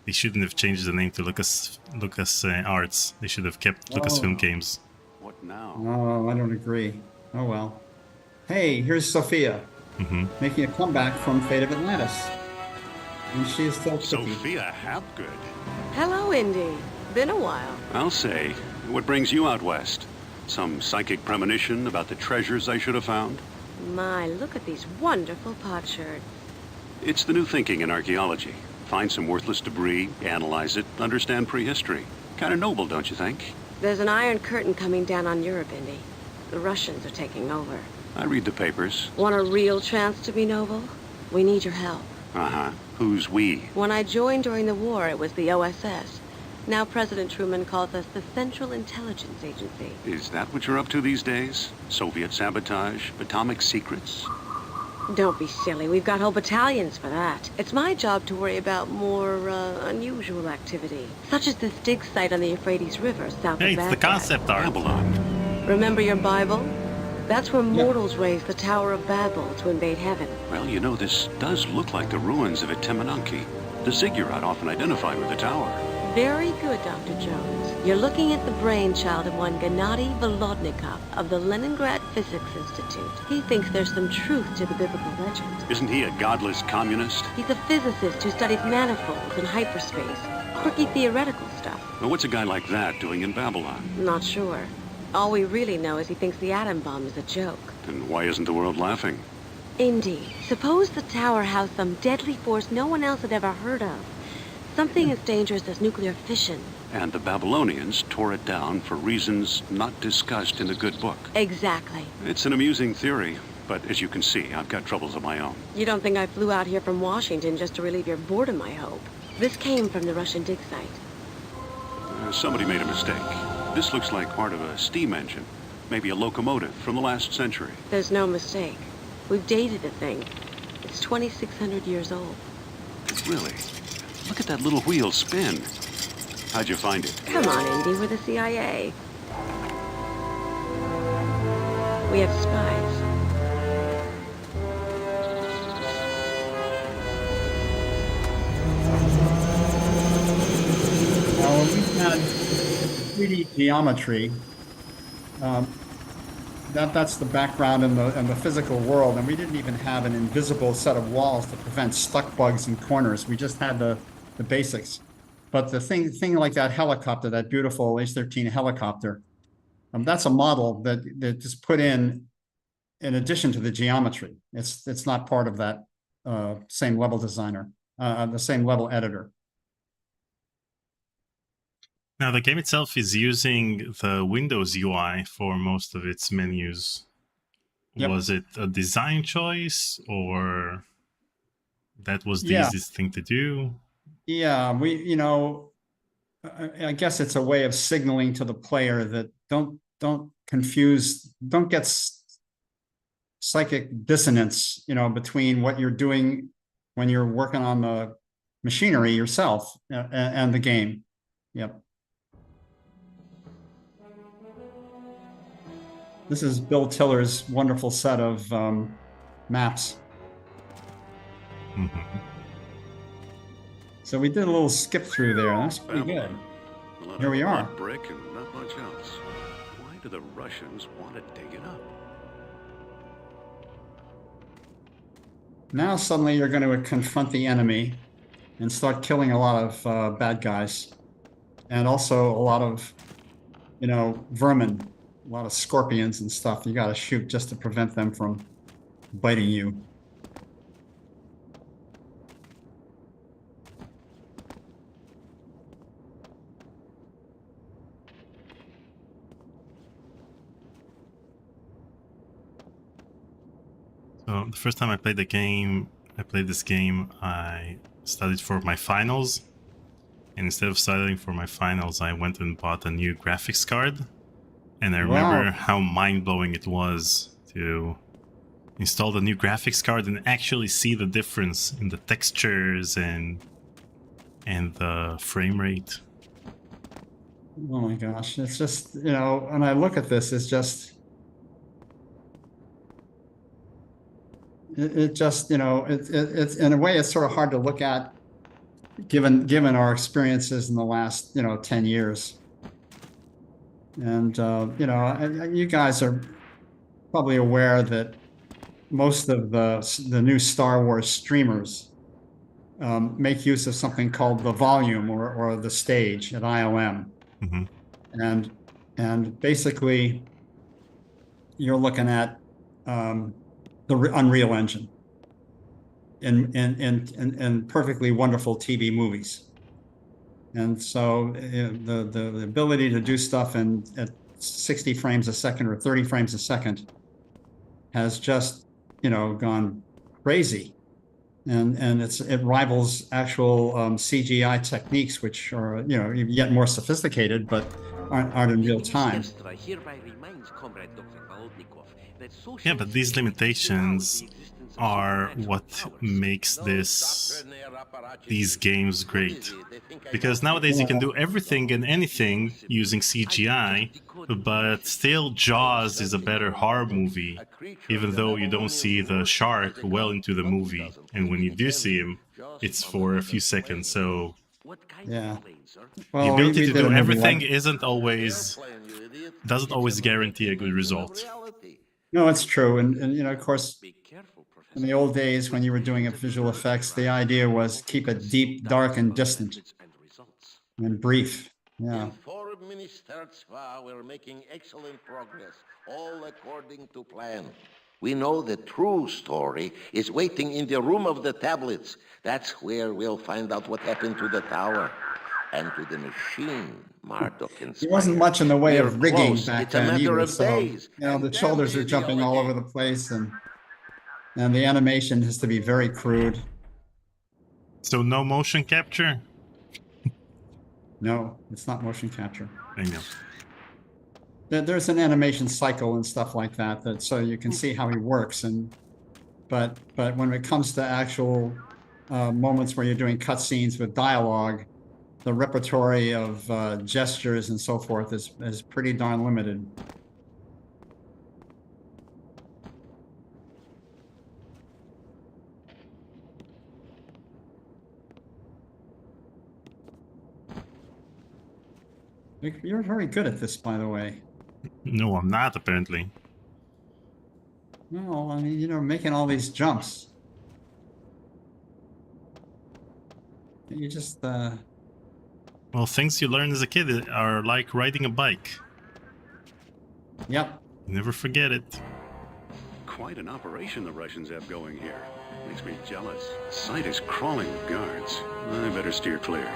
They shouldn't have changed the name to Lucas Arts. They should have kept Lucasfilm Games. What now? Oh, I don't agree. Oh well. Hey, here's Sophia, making a comeback from Fate of Atlantis. And she is still kicking. Sophia Hapgood. Hello, Indy. Been a while. I'll say. What brings you out west? Some psychic premonition about the treasures I should have found? My, look at these wonderful potsherds. It's the new thinking in archaeology. Find some worthless debris, analyze it, understand prehistory. Kind of noble, don't you think? There's an iron curtain coming down on Europe, Indy. The Russians are taking over. I read the papers. Want a real chance to be noble? We need your help. Uh-huh. Who's we? When I joined during the war, it was the OSS. Now President Truman calls us the Central Intelligence Agency. Is that what you're up to these days? Soviet sabotage? Atomic secrets? Don't be silly. We've got whole battalions for that. It's my job to worry about more, unusual activity. Such as this dig site on the Euphrates River, south Hey, of it's the Baghdad. concept art. Babylon. Remember your Bible? That's where mortals raised the Tower of Babel to invade heaven. Well, you know, this does look like the ruins of Etemenanki. The ziggurat often identified with the tower. Very good, Dr. Jones. You're looking at the brainchild of one Gennady Volodnikov of the Leningrad Physics Institute. He thinks there's some truth to the biblical legend. Isn't he a godless communist? He's a physicist who studies manifolds and hyperspace. Quirky theoretical stuff. Well, what's a guy like that doing in Babylon? Not sure. All we really know is he thinks the atom bomb is a joke. And why isn't the world laughing? Indeed. Suppose the tower housed some deadly force no one else had ever heard of. Something as dangerous as nuclear fission. And the Babylonians tore it down for reasons not discussed in the good book. Exactly. It's an amusing theory, but as you can see, I've got troubles of my own. You don't think I flew out here from Washington just to relieve your boredom, I hope? This came from the Russian dig site. Somebody made a mistake. This looks like part of a steam engine. Maybe a locomotive from the last century. There's no mistake. We've dated the thing. It's 2,600 years old. Really? Look at that little wheel spin. How'd you find it? Come on, Indy, we're the CIA. We have spies. When we had 3D geometry, that's the background in the physical world, and we didn't even have an invisible set of walls to prevent stuck bugs in corners. We just had the basics. But the thing like that helicopter, that beautiful H-13 helicopter, that's a model that is put in addition to the geometry. It's not part of that same level designer, the same level editor. Now, the game itself is using the Windows UI for most of its menus. Yep. Was it a design choice, or that was the easiest thing to do? Yeah, I guess it's a way of signaling to the player that don't get psychic dissonance, between what you're doing when you're working on the machinery yourself and the game. Yep. This is Bill Tiller's wonderful set of maps. Mm-hmm. So we did a little skip through there. That's pretty good. Here we are. Brick and not much else. Why do the Russians want to dig it up? Now suddenly you're going to confront the enemy and start killing a lot of bad guys, and also a lot of, vermin. A lot of scorpions and stuff you got to shoot just to prevent them from biting you. So the first time I played this game, I studied for my finals. And instead of studying for my finals, I went and bought a new graphics card. And I remember how mind-blowing it was to install the new graphics card and actually see the difference in the textures and the frame rate. Oh my gosh, it's just, when I look at this, it's just, it's in a way, it's sort of hard to look at given our experiences in the last, 10 years. And, you guys are probably aware that most of the new Star Wars streamers make use of something called the volume or the stage at IOM. Mm-hmm. And basically, you're looking at the Unreal Engine in perfectly wonderful TV movies. And so the ability to do stuff at 60 frames a second or 30 frames a second has just, gone crazy. And it rivals actual CGI techniques, which are, yet more sophisticated, but aren't in real time. Yeah, but these limitations are what makes these games great. Because nowadays you can do everything and anything using CGI, but still Jaws is a better horror movie, even though you don't see the shark well into the movie. And when you do see him, it's for a few seconds. So yeah, the ability to do everything doesn't always guarantee a good result. No, it's true. And of course, in the old days when you were doing visual effects, the idea was keep it deep, dark, and distant, and brief. Yeah. We're making excellent progress, all according to plan. We know the true story is waiting in the room of the tablets. That's where we'll find out what happened to the tower and to the machine Marduk inspired. There wasn't much in the way of rigging back It's a then matter either. of So, days. the shoulders are jumping all over the place, and the animation has to be very crude. So no motion capture? No, it's not motion capture. I know. There's an animation cycle and stuff like that so you can see how he works. But when it comes to actual moments where you're doing cutscenes with dialogue, the repertory of gestures and so forth is pretty darn limited. You're very good at this, by the way. No, I'm not, apparently. No, I mean, making all these jumps. You just, Well, things you learn as a kid are like riding a bike. Yep. You never forget it. Quite an operation the Russians have going here. Makes me jealous. The site is crawling with guards. I better steer clear.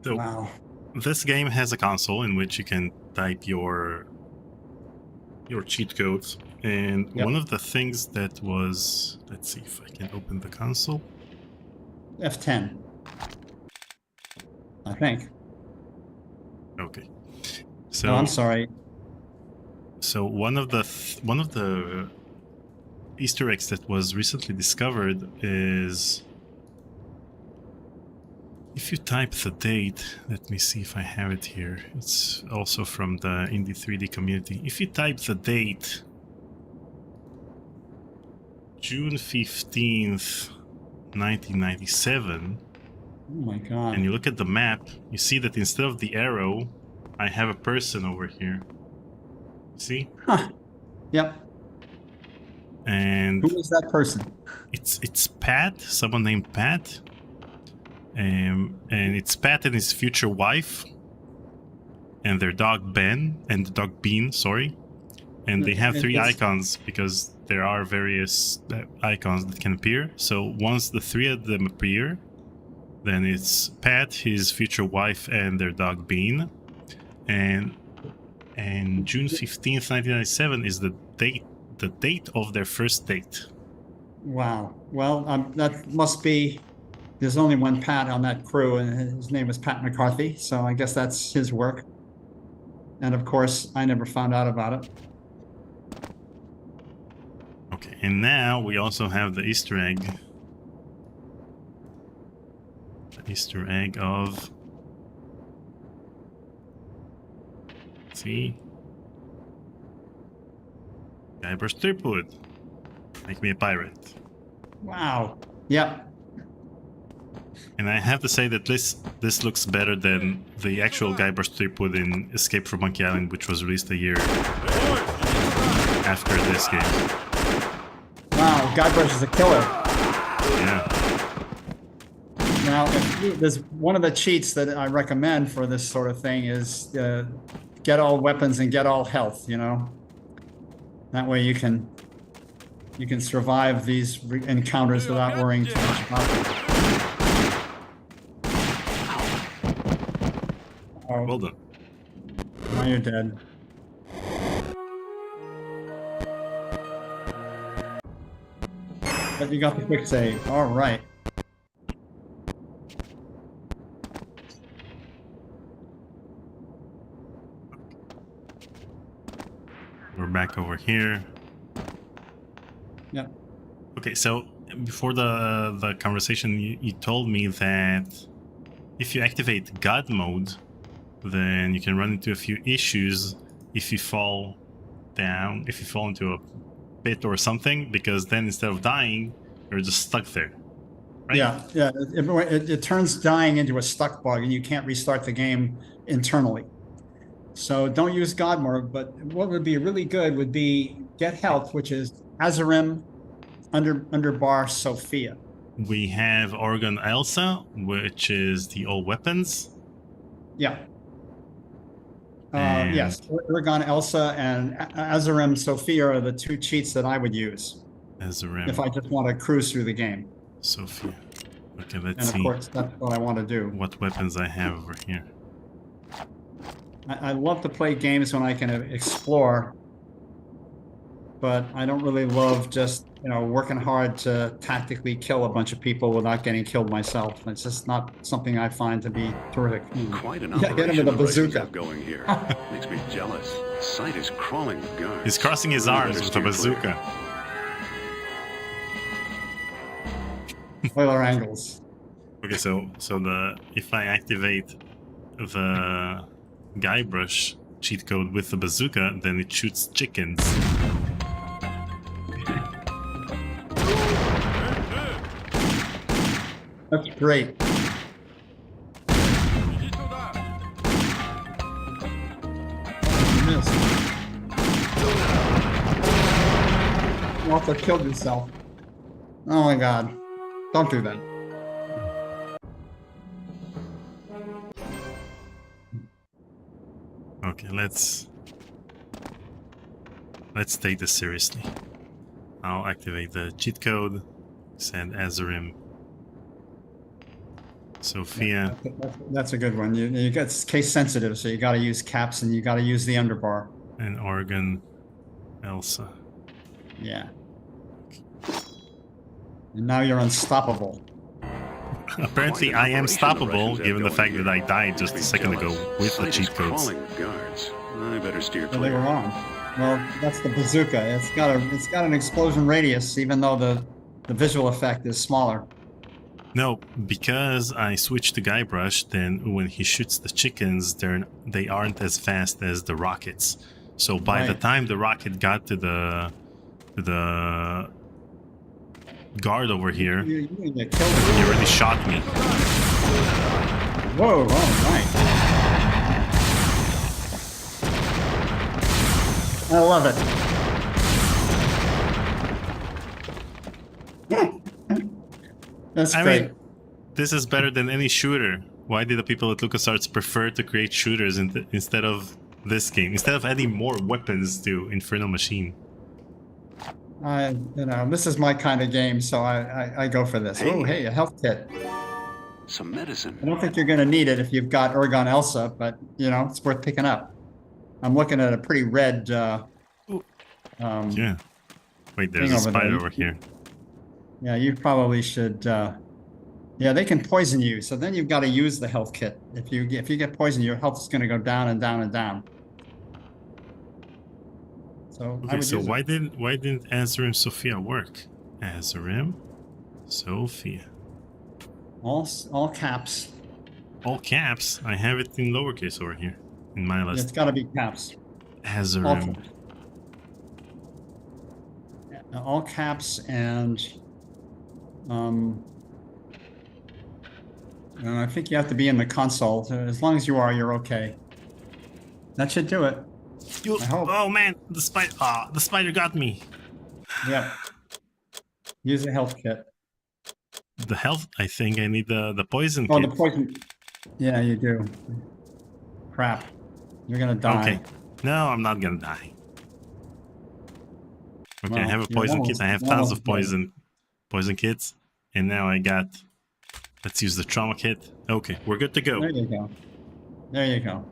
So, wow. This game has a console in which you can type your cheat codes, and one of the things that was, let's see if I can open the console. F10, I think. Okay. So No, I'm sorry. So one of the Easter eggs that was recently discovered is, if you type the date, let me see if I have it here. It's also from the Indie 3D community. If you type the date, June 15th, 1997, Oh my god. and you look at the map, you see that instead of the arrow, I have a person over here. See? Huh. Yep. And who is that person? It's Pat, someone named Pat. And it's Pat and his future wife, and their dog Ben, and the dog Bean, sorry. And they have three icons because there are various icons that can appear. So once the three of them appear, then it's Pat, his future wife, and their dog Bean. And June 15th, 1997 is the date of their first date. Wow. Well, that must be. There's only one Pat on that crew, and his name is Pat McCarthy, so I guess that's his work. And of course, I never found out about it. Okay, and now we also have the Easter egg. The Easter egg of... Let's see. Guybrush Threepwood. Make me a pirate. Wow. Yep. And I have to say that this looks better than the actual Guybrush Threepwood in Escape from Monkey Island, which was released a year ago. after this game. Wow, Guybrush is a killer. Yeah. Now, there's one of the cheats that I recommend for this sort of thing is get all weapons and get all health. You know, that way you can survive these encounters without worrying too much about them. Oh, Well done. now you're dead. But you got the quick save. All right. We're back over here. Yeah. Okay, so before the conversation, you told me that if you activate God mode, then you can run into a few issues if you fall down, if you fall into a pit or something, because then instead of dying, you're just stuck there. Right? Yeah, yeah. It turns dying into a stuck bug, and you can't restart the game internally. So don't use God mode, but what would be really good would be get health, which is Azarim, underbar Sophia. We have Organ Elsa, which is the all weapons. Yeah. And- Yes, Oregon Elsa and Azarim Sophia are the two cheats that I would use Azarim, if I just want to cruise through the game. Sophia. Okay, And let's of see course, that's what I want to do. what weapons I have over here. I love to play games when I can explore, but I don't really love just, working hard to tactically kill a bunch of people without getting killed myself. It's just not something I find to be terrific. Quite an Yeah, hit him operation with a the Russians bazooka. have going here. Makes me jealous. The sight is crawling with guards. He's crossing his We arms better with a steer clear. bazooka. Spoiler angles. Okay, so if I activate the Guybrush cheat code with the bazooka, then it shoots chickens. That's great. Missed. You also killed yourself. Oh my god. Don't do that. Okay, let's take this seriously. I'll activate the cheat code, send Azarim, Sophia, That's a good one. You got case sensitive, so you got to use caps and you got to use the underbar. and Oregon Elsa. Yeah. And now you're unstoppable. Apparently I am stoppable, given the fact that I died just a second ago with the cheat codes. Crawling with guards. I better steer So they were clear. on. Well, that's the bazooka. It's got an explosion radius, even though the visual effect is smaller. No, because I switched to Guybrush, then when he shoots the chickens, they aren't as fast as the rockets. So by the Right. time the rocket got to the guard over here, You get killed. he already shot me. Whoa! Oh, right. I love it. That's I great. mean, this is better than any shooter. Why did the people at LucasArts prefer to create shooters instead of this game? Instead of adding more weapons to Infernal Machine? This is my kind of game, so I go for this. Hey. Oh, hey, a health kit. Some medicine. I don't think you're going to need it if you've got Oregon Elsa, but it's worth picking up. I'm looking at a pretty red. Yeah. Wait, there's Thing a over spider there. over here. Yeah, you probably should. Yeah, they can poison you, so then you've got to use the health kit. If you get poisoned, your health is going to go down and down and down. So I Okay, would so use it. why didn't Azarim Sophia work? Azarim Sophia. All caps. All caps. I have it in lowercase over here in my It's list. got to be caps. All Azarim. caps. Yeah, all caps and I think you have to be in the console. So as long as you are, you're okay. That should do it. I hope. Oh man, The spider. Ah, the spider got me. Yep. Use a health kit. The health. I think I need the poison Oh, kit. the poison. Yeah, you do. Crap. You're gonna die. Okay. No, I'm not gonna die. Okay, Well, I have a you're poison almost- kit. I have you're tons almost of poison kits, and now I got. Let's use the trauma kit. Okay, we're good to go. There you go. There you go.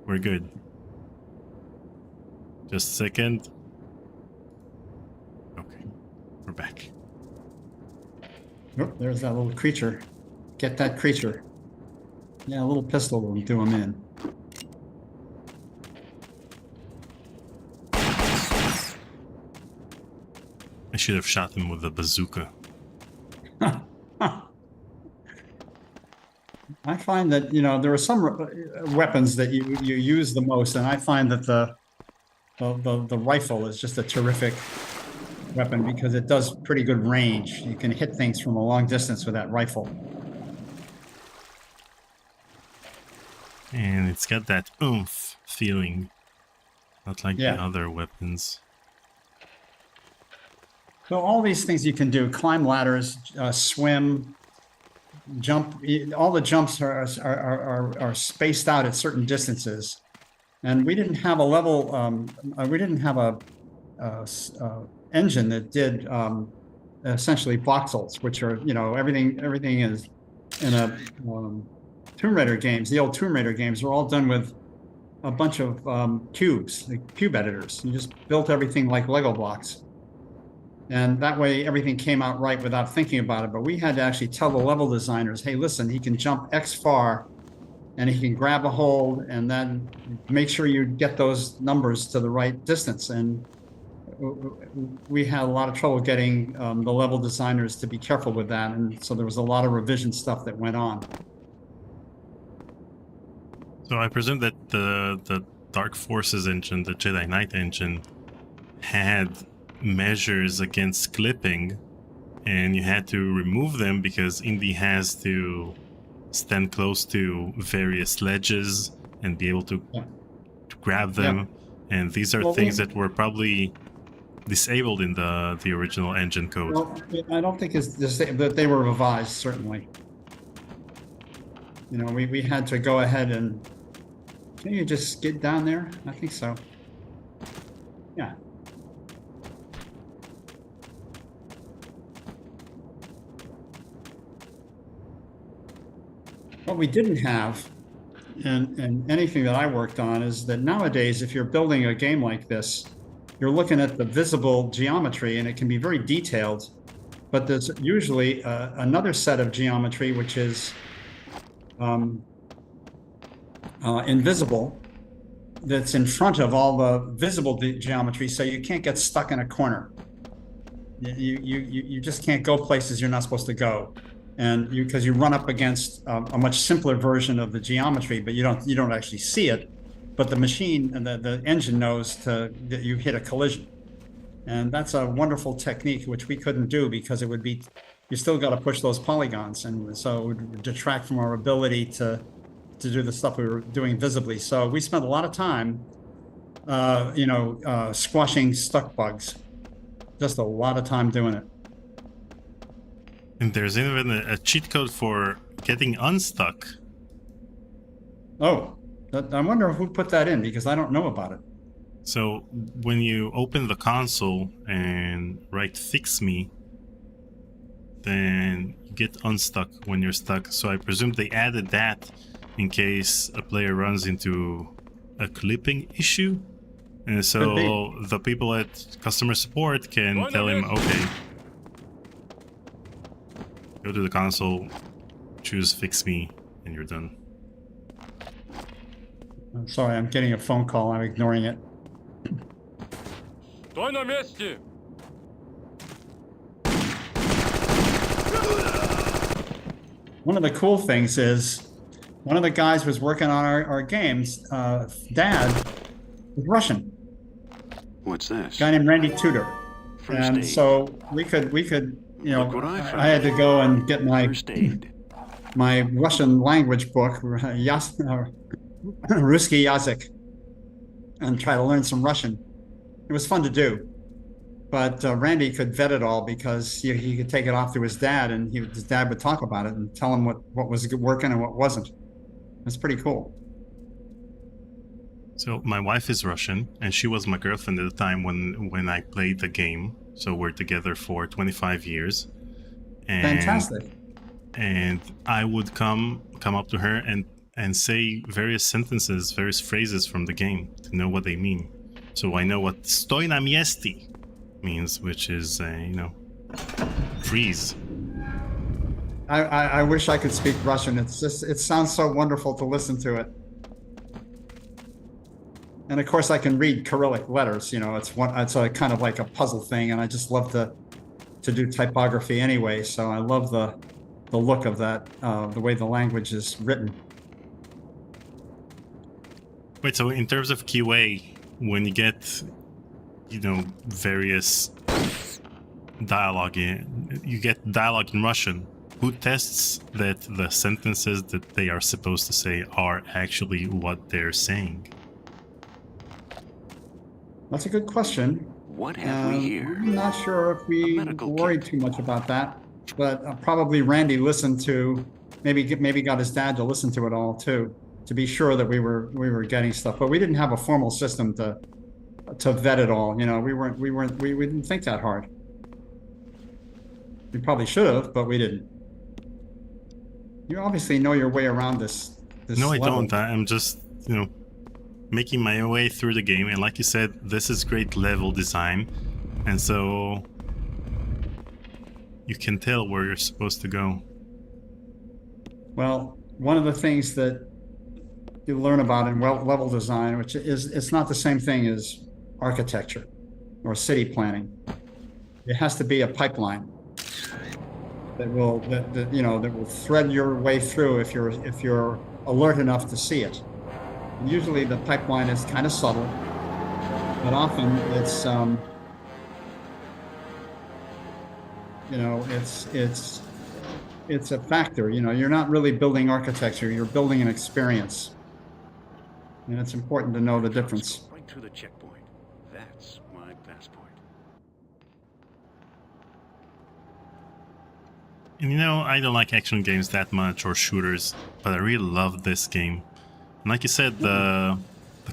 We're good. Just a second. Okay, we're back. Oh, there's that little creature. Get that creature. Yeah, a little pistol will do him in. I should have shot him with a bazooka. I find that, you know, there are some weapons that you use the most, and I find that the rifle is just a terrific weapon because it does pretty good range. You can hit things from a long distance with that rifle. And it's got that oomph feeling. Not like Yeah. the other weapons. So all these things you can do: climb ladders, swim, jump. All the jumps are spaced out at certain distances, and we didn't have a level. We didn't have a engine that did essentially voxels, which are, you know, everything is in a Tomb Raider games. The old Tomb Raider games were all done with a bunch of cubes, like cube editors. You just built everything like Lego blocks. And that way everything came out right without thinking about it. But we had to actually tell the level designers, hey, listen, he can jump X far and he can grab a hold, and then make sure you get those numbers to the right distance. And we had a lot of trouble getting the level designers to be careful with that. And so there was a lot of revision stuff that went on. So I presume that the Dark Forces engine, the Jedi Knight engine, had measures against clipping, and you had to remove them because Indy has to stand close to various ledges and be able to grab them. And these are things that were probably disabled in the original engine code. Well, I don't think it's that they were revised, certainly. You know, we had to go ahead and... Can you just skid down there? I think so. Yeah. What we didn't have, and anything that I worked on, is that nowadays, if you're building a game like this, you're looking at the visible geometry, and it can be very detailed, but there's usually another set of geometry which is invisible, that's in front of all the visible geometry, so you can't get stuck in a corner. You just can't go places you're not supposed to go, and because you run up against a much simpler version of the geometry, but you don't actually see it, but the machine and the engine knows that you hit a collision. And that's a wonderful technique which we couldn't do because it would be, you still got to push those polygons, and so it would detract from our ability to do the stuff we were doing visibly. So we spent a lot of time squashing stuck bugs. Just a lot of time doing it. And there's even a cheat code for getting unstuck. Oh, I wonder who put that in, because I don't know about it. So when you open the console and write "fix me," then you get unstuck when you're stuck. So I presume they added that in case a player runs into a clipping issue. And so the people at customer support can tell him, okay, go to the console, choose "fix me," and you're done. I'm sorry, I'm getting a phone call. I'm ignoring it. Стой на месте! One of the cool things is, one of the guys was working on our games. Dad was Russian. What's this? A guy named Randy Tudor. First And aid. so we could, you know, Look what I found. I had to go and get First aid. my Russian language book, Ruski Yazik, and try to learn some Russian. It was fun to do. But Randy could vet it all because he could take it off to his dad, and his dad would talk about it and tell him what was working and what wasn't. It's pretty cool. So my wife is Russian, and she was my girlfriend at the time when I played the game. So we're together for 25 years. And, Fantastic. And I would come up to her and say various sentences, various phrases from the game to know what they mean. So I know what "stoi na miesti" means, which is, freeze. I wish I could speak Russian. It sounds so wonderful to listen to it. And of course I can read Cyrillic letters, it's a kind of like a puzzle thing, and I just love to do typography anyway. So I love the look of that, the way the language is written. Wait, so in terms of QA, when you get, various dialogue you get dialogue in Russian, who tests that the sentences that they are supposed to say are actually what they're saying? That's a good question. What have we here? I'm not sure if we worried too much about that, but probably Randy listened to, maybe got his dad to listen to it all too, to be sure that we were getting stuff. But we didn't have a formal system to vet it all. We didn't think that hard. We probably should have, but we didn't. You obviously know your way around this. No, I level. don't. I'm just, making my way through the game, and like you said, this is great level design, and so you can tell where you're supposed to go. Well, one of the things that you learn about in level design, which it's not the same thing as architecture or city planning. It has to be a pipeline that will thread your way through if you're alert enough to see it. Usually the pipeline is kind of subtle, but often it's it's a factor. You're not really building architecture, you're building an experience, and it's important to know the difference. Right to the checkpoint. That's my passport. And I don't like action games that much, or shooters, but I really love this game. And like you said, the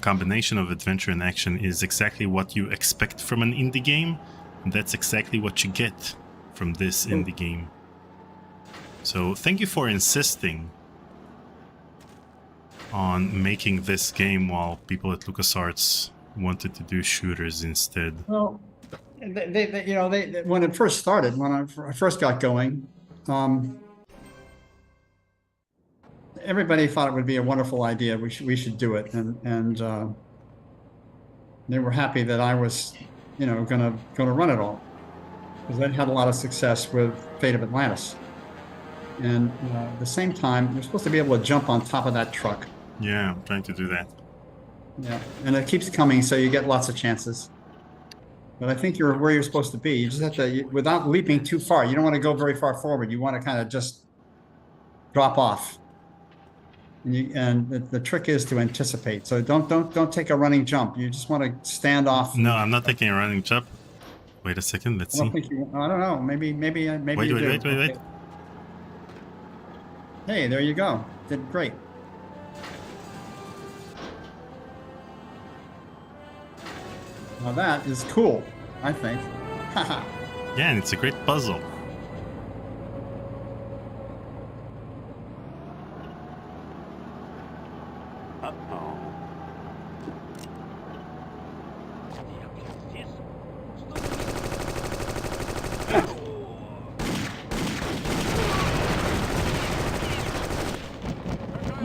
combination of adventure and action is exactly what you expect from an indie game, and that's exactly what you get from this indie game. So thank you for insisting on making this game while people at LucasArts wanted to do shooters instead. Well, they when it first started, when I first got going, everybody thought it would be a wonderful idea. We should do it, and they were happy that I was, gonna run it all, because I had a lot of success with Fate of Atlantis. And at the same time, you're supposed to be able to jump on top of that truck. Yeah, I'm trying to do that. Yeah, and it keeps coming, so you get lots of chances. But I think you're where you're supposed to be. You just have to, without leaping too far. You don't want to go very far forward. You want to kind of just drop off. And the trick is to anticipate. So don't take a running jump. You just want to stand off. No, I'm not taking a running jump. Wait a second. Let's see. I don't know. Maybe Wait. you do. Wait. Hey, there you go. Did great. Now that is cool, I think. Yeah, and it's a great puzzle. Uh-oh.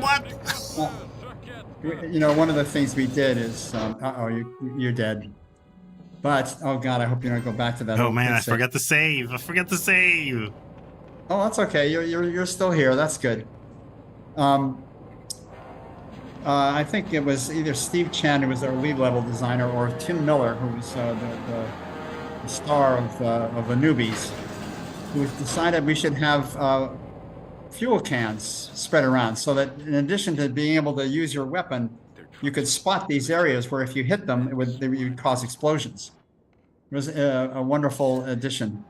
What? One of the things we did is, you're dead. But, oh God, I hope you don't go back to that. Oh man, I forgot to save. Oh, that's okay. You're still here. That's good. I think it was either Steve Chen, who was our lead level designer, or Tim Miller, who was the star of the newbies, who decided we should have fuel cans spread around, so that in addition to being able to use your weapon, you could spot these areas where if you hit them, it would cause explosions. It was a wonderful addition.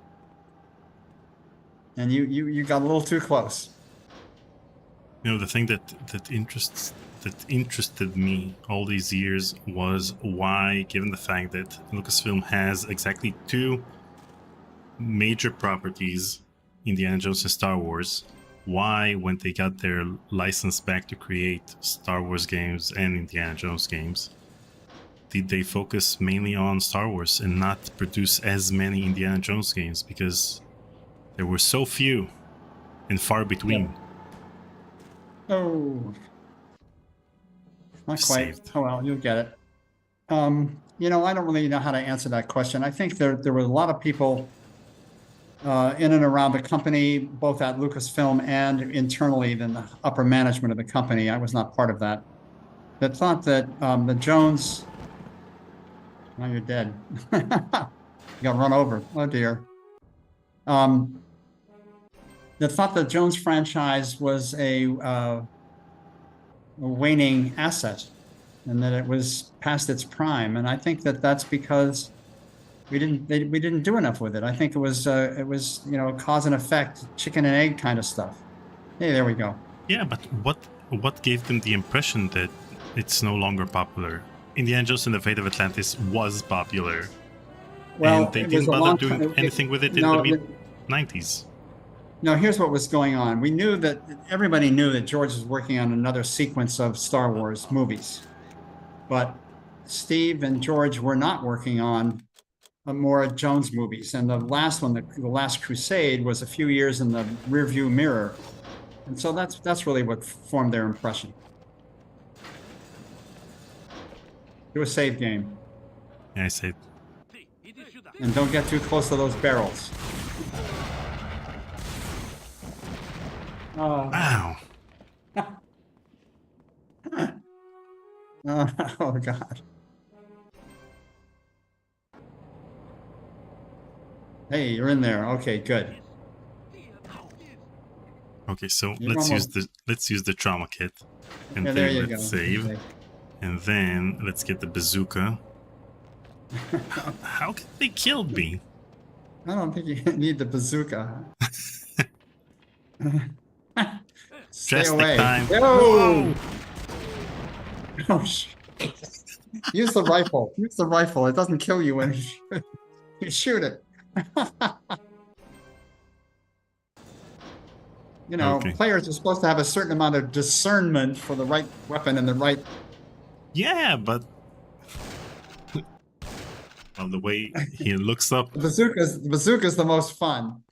And you got a little too close. You know, the thing that interested me all these years was why, given the fact that Lucasfilm has exactly 2 major properties, Indiana Jones and Star Wars, why, when they got their license back to create Star Wars games and Indiana Jones games, did they focus mainly on Star Wars and not produce as many Indiana Jones games? Because there were so few and far between. Yeah. Oh, not quite. Saved. Oh well, you'll get it. You know, I don't really know how to answer that question. I think there were a lot of people in and around the company, both at Lucasfilm and internally in the upper management of the company. I was not part of that. That thought that the Jones. Now you're dead. You got run over. Oh dear. That thought the Jones franchise was a waning asset, and that it was past its prime. And I think that that's because we didn't do enough with it. I think it was you know, cause and effect, chicken and egg kind of stuff. Hey, there we go. Yeah, but what gave them the impression that it's no longer popular? Indiana Jones and the Fate of Atlantis was popular. Well, and they didn't bother doing anything with it in the mid-90s. No, here's what was going on. We knew that everybody knew that George was working on another sequence of Star Wars movies, but Steve and George were not working on more Jones movies. And the last one, the Last Crusade, was a few years in the rearview mirror, and so that's really what formed their impression. Do a save game. Yeah, I saved. And don't get too close to those barrels. Wow. Oh, God. Hey, you're in there. Okay, good. Okay, so You're let's almost... use the trauma kit, and yeah, then there you let's go. save, Okay. and then let's get the bazooka. How could they kill me? I don't think you need the bazooka. Stay Drastic away. time. Whoa! Oh, shit. Use the rifle. Use the rifle. It doesn't kill you when you shoot it. You know, Okay. Players are supposed to have a certain amount of discernment for the right weapon and the right... Yeah, but well, the way he looks up. The bazooka's the most fun.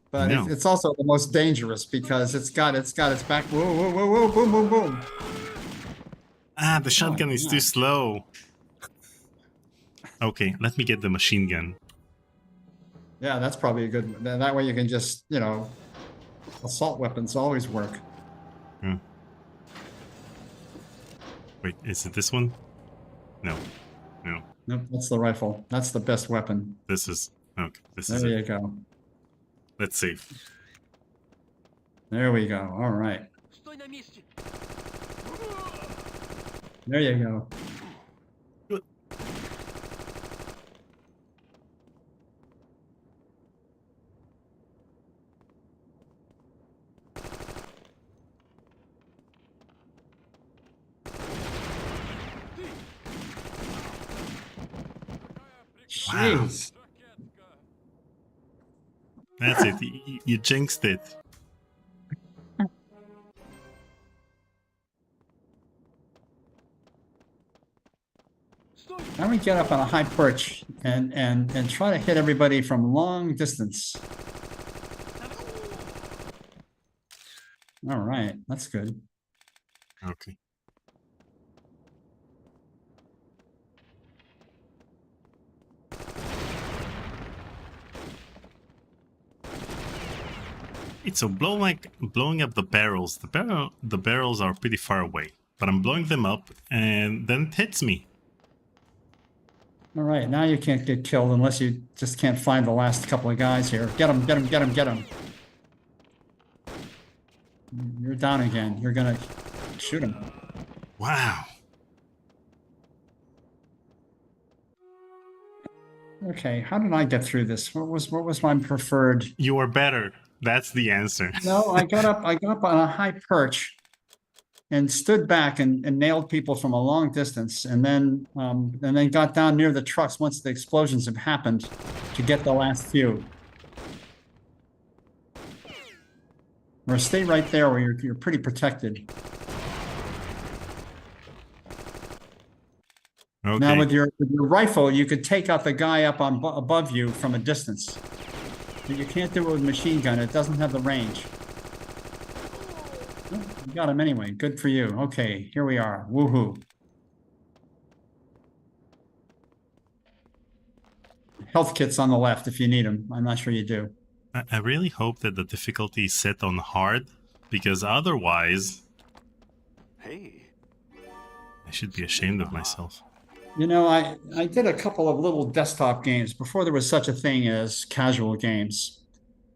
But No. it's also the most dangerous because it's got its back. Whoa, whoa, whoa, whoa, boom, boom, boom. Ah, the shotgun is God. too slow. Okay, let me get the machine gun. Yeah, that's probably a good one. That way you can just, you know, assault weapons always work. Wait, is it this one? No. No. Nope, that's the rifle. That's the best weapon. This is okay. This is There it. you go. Let's save. There we go. All right. There you go. Jeez. That's it. You jinxed it. Now we get up on a high perch and try to hit everybody from long distance. All right, that's good. Okay. So blowing up the barrels. The barrels are pretty far away, but I'm blowing them up, and then it hits me. All right, now you can't get killed unless you just can't find the last couple of guys here. Get them, get them, get them, get them. You're down again. You're gonna shoot him. Wow. Okay, how did I get through this? What was my preferred? You are better. That's the answer. No, I got up on a high perch and stood back and nailed people from a long distance, and then got down near the trucks once the explosions have happened to get the last few. Or stay right there where you're pretty protected. Okay. Now with your rifle, you could take out the guy up on above you from a distance. But you can't do it with a machine gun. It doesn't have the range. Oh, you got him anyway. Good for you. Okay, here we are. Woohoo. Health kits on the left if you need them. I'm not sure you do. I really hope that the difficulty is set on hard, because otherwise... Hey. I should be ashamed of myself. You know, I did a couple of little desktop games before there was such a thing as casual games.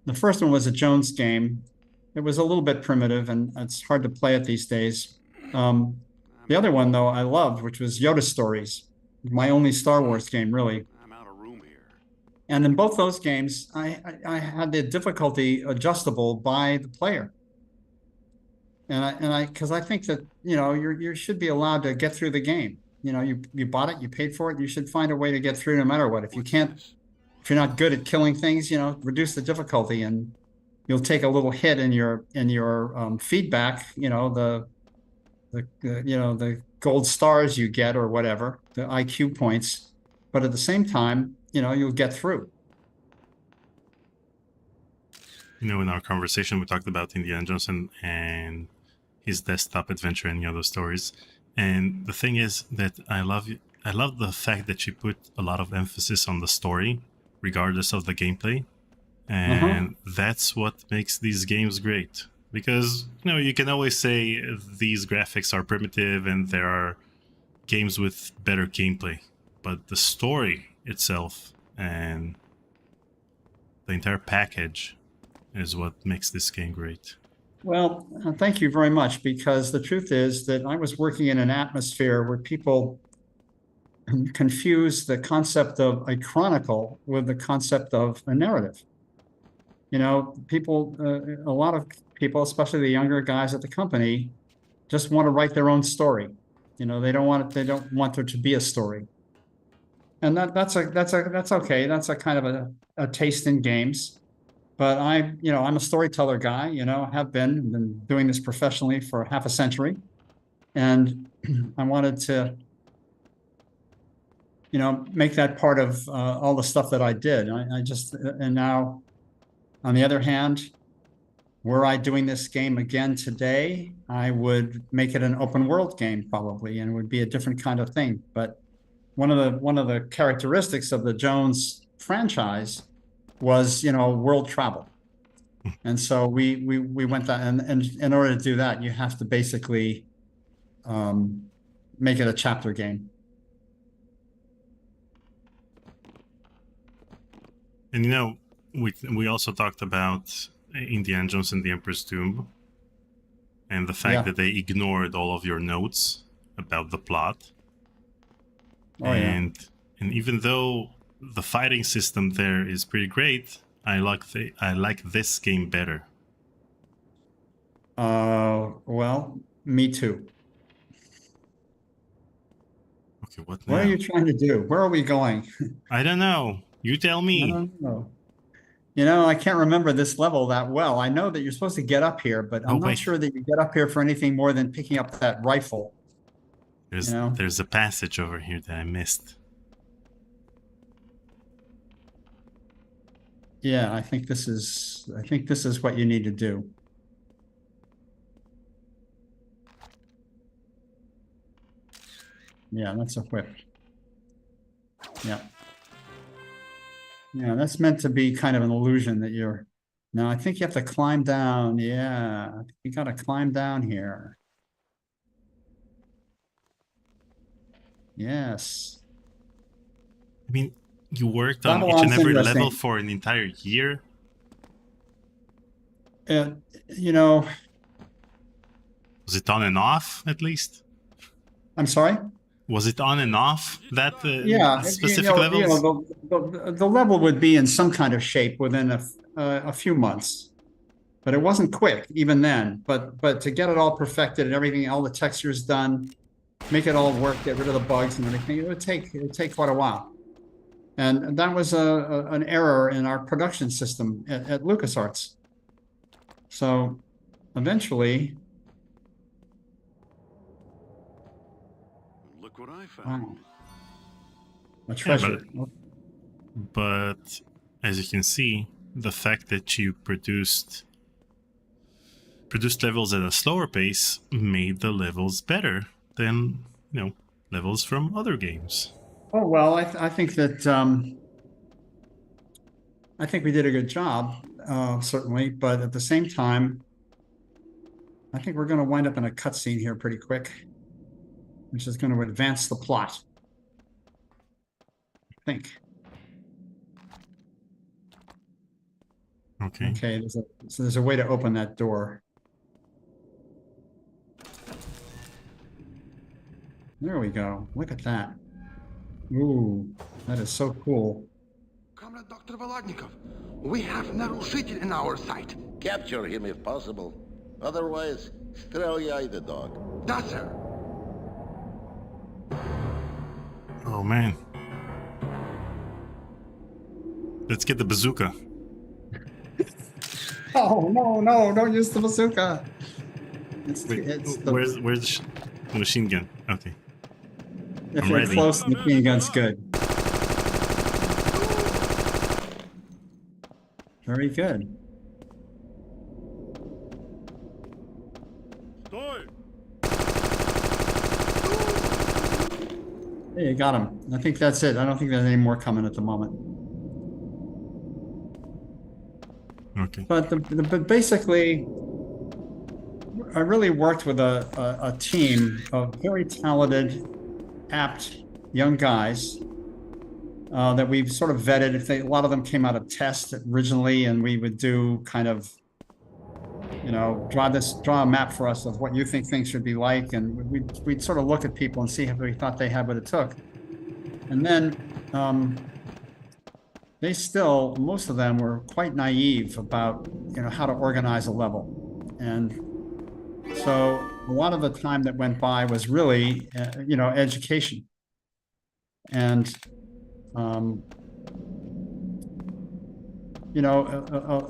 The first one was a Jones game. It was a little bit primitive, and it's hard to play it these days. The other one, though, I loved, which was Yoda Stories, my only Star Wars game, really. I'm out of room here. And in both those games, I had the difficulty adjustable by the player. Because I think that, you know, you should be allowed to get through the game. You know, you bought it, you paid for it, you should find a way to get through no matter what. If you're not good at killing things, you know, reduce the difficulty, and you'll take a little hit in your feedback, you know, the gold stars you get or whatever, the IQ points. But at the same time, you know, you'll get through. You know, in our conversation, we talked about Indiana Jones and his desktop adventure and the other stories. And the thing is that I love the fact that she put a lot of emphasis on the story, regardless of the gameplay. And that's what makes these games great. Because, you know, you can always say these graphics are primitive and there are games with better gameplay. But the story itself and the entire package is what makes this game great. Well, thank you very much, because the truth is that I was working in an atmosphere where people confuse the concept of a chronicle with the concept of a narrative. You know, people, a lot of people, especially the younger guys at the company, just want to write their own story. You know, they don't want there to be a story. And that's okay. That's a kind of a taste in games. But I'm a storyteller guy, you know, have been doing this professionally for half a century. And I wanted to, you know, make that part of all the stuff that I did. And now, on the other hand, were I doing this game again today, I would make it an open world game probably, and it would be a different kind of thing. But one of the characteristics of the Jones franchise was, you know, world travel. And so we went that, and in order to do that, you have to basically make it a chapter game. And, you know, we also talked about Indiana Jones and the Emperor's Tomb and the fact that they ignored all of your notes about the plot. And even though the fighting system there is pretty great, I like this game better. Well, me too. Okay, what now? What are you trying to do? Where are we going? I don't know. You tell me. I don't know. You know, I can't remember this level that well. I know that you're supposed to get up here, but I'm not sure that you get up here for anything more than picking up that rifle. There's a passage over here that I missed. Yeah, I think this is what you need to do. Yeah, that's a whip. Yeah. Yeah, that's meant to be kind of an illusion that you're... No, I think you have to climb down. Yeah, you got to climb down here. Yes. I mean, you worked on each and every level for an entire year? You know... Was it on and off, at least? I'm sorry? Was it on and off that Yeah, specific levels? the level would be in some kind of shape within a few months, but it wasn't quick even then. But to get it all perfected and everything, all the textures done, make it all work, get rid of the bugs and everything, it would take quite a while. And that was an error in our production system at LucasArts. So eventually, Look what I found. wow, a treasure. But as you can see, the fact that you produced levels at a slower pace made the levels better than levels from other games. Oh well, I think that I think we did a good job, certainly, but at the same time, I think we're going to wind up in a cutscene here pretty quick, which is going to advance the plot. I think. Okay. Okay, there's a way to open that door. There we go. Look at that. Ooh, that is so cool. Comrade Dr. Volodnikov, we have Narushитель in our sight. Capture him if possible. Otherwise, stреляй the dog. Da, sir. Oh man. Let's get the bazooka. Oh no! Don't use the bazooka. Where's the machine gun? Okay. If I'm you're ready. close, the machine gun's good. Very good. Sтой! Hey, you got him. I think that's it. I don't think there's any more coming at the moment. Okay. But basically, I really worked with a team of very talented, apt young guys that we've sort of vetted. A lot of them came out of test originally, and we would do kind of, draw a map for us of what you think things should be like, and we'd sort of look at people and see if we thought they had what it took. And then most of them were quite naive about, how to organize a level. And so a lot of the time that went by was really, education. And,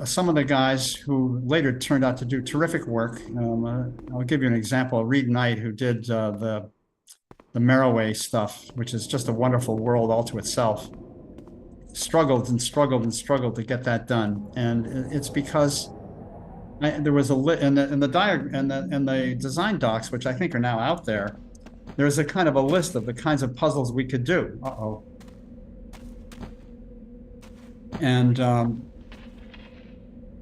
some of the guys who later turned out to do terrific work, I'll give you an example. Reed Knight, who did the Marrowway stuff, which is just a wonderful world all to itself, struggled to get that done. And it's because there was in the design docs, which I think are now out there, there's a kind of a list of the kinds of puzzles we could do. And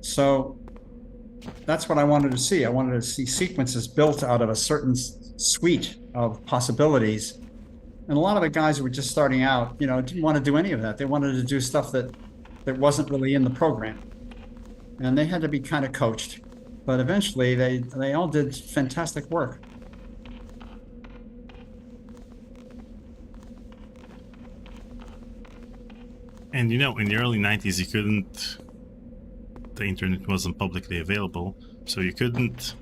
so that's what I wanted to see. I wanted to see sequences built out of a certain suite of possibilities. And a lot of the guys who were just starting out, didn't want to do any of that. They wanted to do stuff that wasn't really in the program. And they had to be kind of coached. But eventually, they all did fantastic work. And in the early 90s, the internet wasn't publicly available, so you couldn't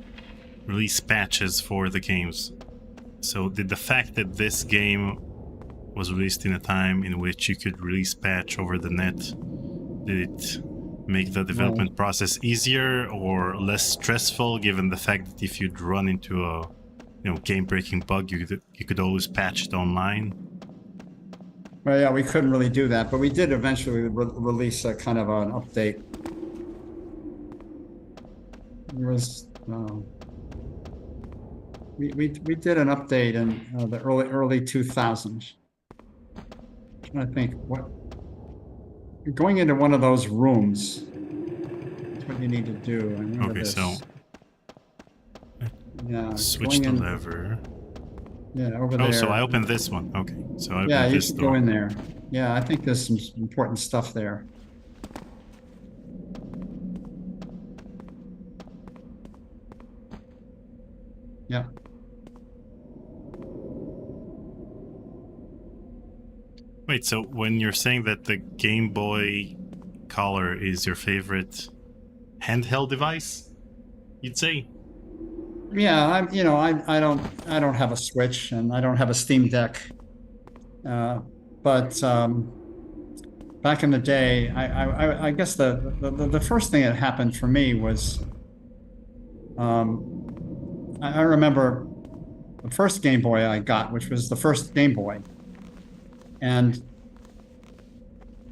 release patches for the games. So did the fact that this game was released in a time in which you could release patch over the net, did it make the development process easier or less stressful, given the fact that if you'd run into a game-breaking bug, you could always patch it online? Well, yeah, we couldn't really do that, but we did eventually release a kind of an update. There was we did an update in the early 2000s. I'm trying to think going into one of those rooms. That's what you need to do. I remember Okay, this. so yeah, switch the lever. Yeah, over there. Oh, so I opened this one. Okay, so I opened you this should door. go in there. Yeah, I think there's some important stuff there. Yeah. Wait, so when you're saying that the Game Boy Color is your favorite handheld device, you'd say? Yeah, I don't have a Switch and I don't have a Steam Deck. But back in the day, I guess the first thing that happened for me was I remember the first Game Boy I got, which was the first Game Boy. And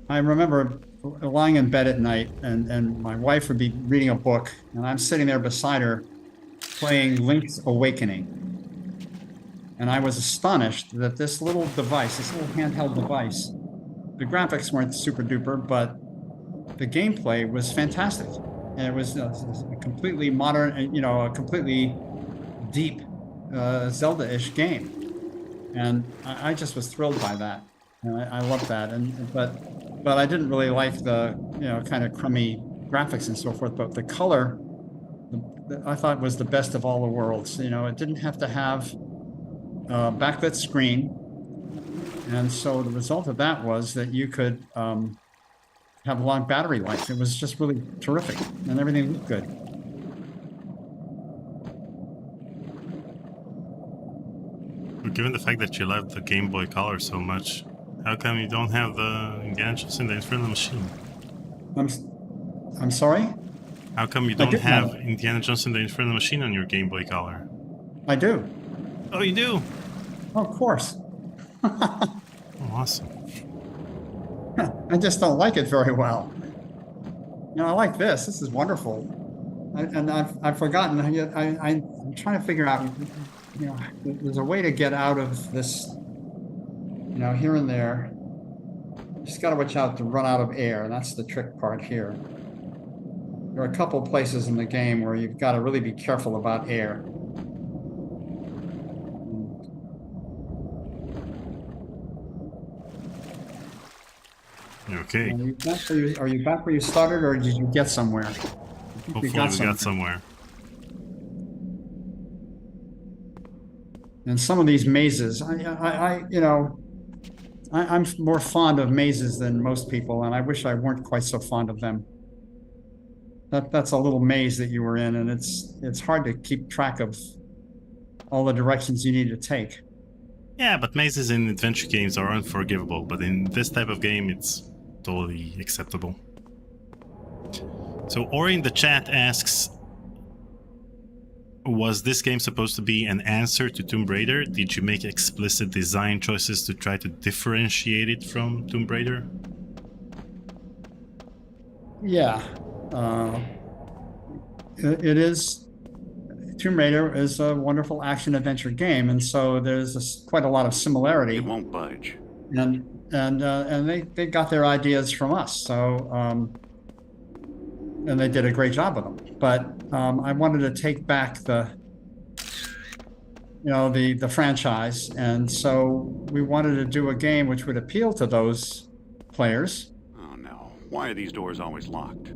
I remember lying in bed at night and my wife would be reading a book and I'm sitting there beside her playing Link's Awakening. And I was astonished that this little device, this little handheld device, the graphics weren't super duper, but the gameplay was fantastic. And it was a completely modern, a completely deep Zelda-ish game. And I just was thrilled by that. And I loved that. But I didn't really like the, kind of crummy graphics and so forth. But the color, I thought was the best of all the worlds. It didn't have to have a backlit screen. And so the result of that was that you could have long battery life. It was just really terrific and everything looked good. Given the fact that you loved the Game Boy Color so much, how come you don't have the Indiana Jones and the Infernal Machine? I'm sorry? How come you don't have Indiana Jones and the Infernal Machine on your Game Boy Color? I do. Oh, you do? Oh, of course. Oh, awesome. I just don't like it very well. I like this. This is wonderful. I've forgotten. I'm trying to figure out, there's a way to get out of this, here and there. You just got to watch out to run out of air. And that's the trick part here. There are a couple of places in the game where you've got to really be careful about air. Okay. Are you back where you started, or did you get somewhere? Hopefully we got somewhere. And some of these mazes, I'm more fond of mazes than most people, and I wish I weren't quite so fond of them. That's a little maze that you were in, and it's hard to keep track of all the directions you need to take. Yeah, but mazes in adventure games are unforgivable, but in this type of game, it's totally acceptable. So Ori in the chat asks, was this game supposed to be an answer to Tomb Raider? Did you make explicit design choices to try to differentiate it from Tomb Raider? Yeah. It is. Tomb Raider is a wonderful action-adventure game, and so there's quite a lot of similarity. It won't budge. And they got their ideas from us, so and they did a great job with them. But I wanted to take back the franchise, and so we wanted to do a game which would appeal to those players. Oh no! Why are these doors always locked?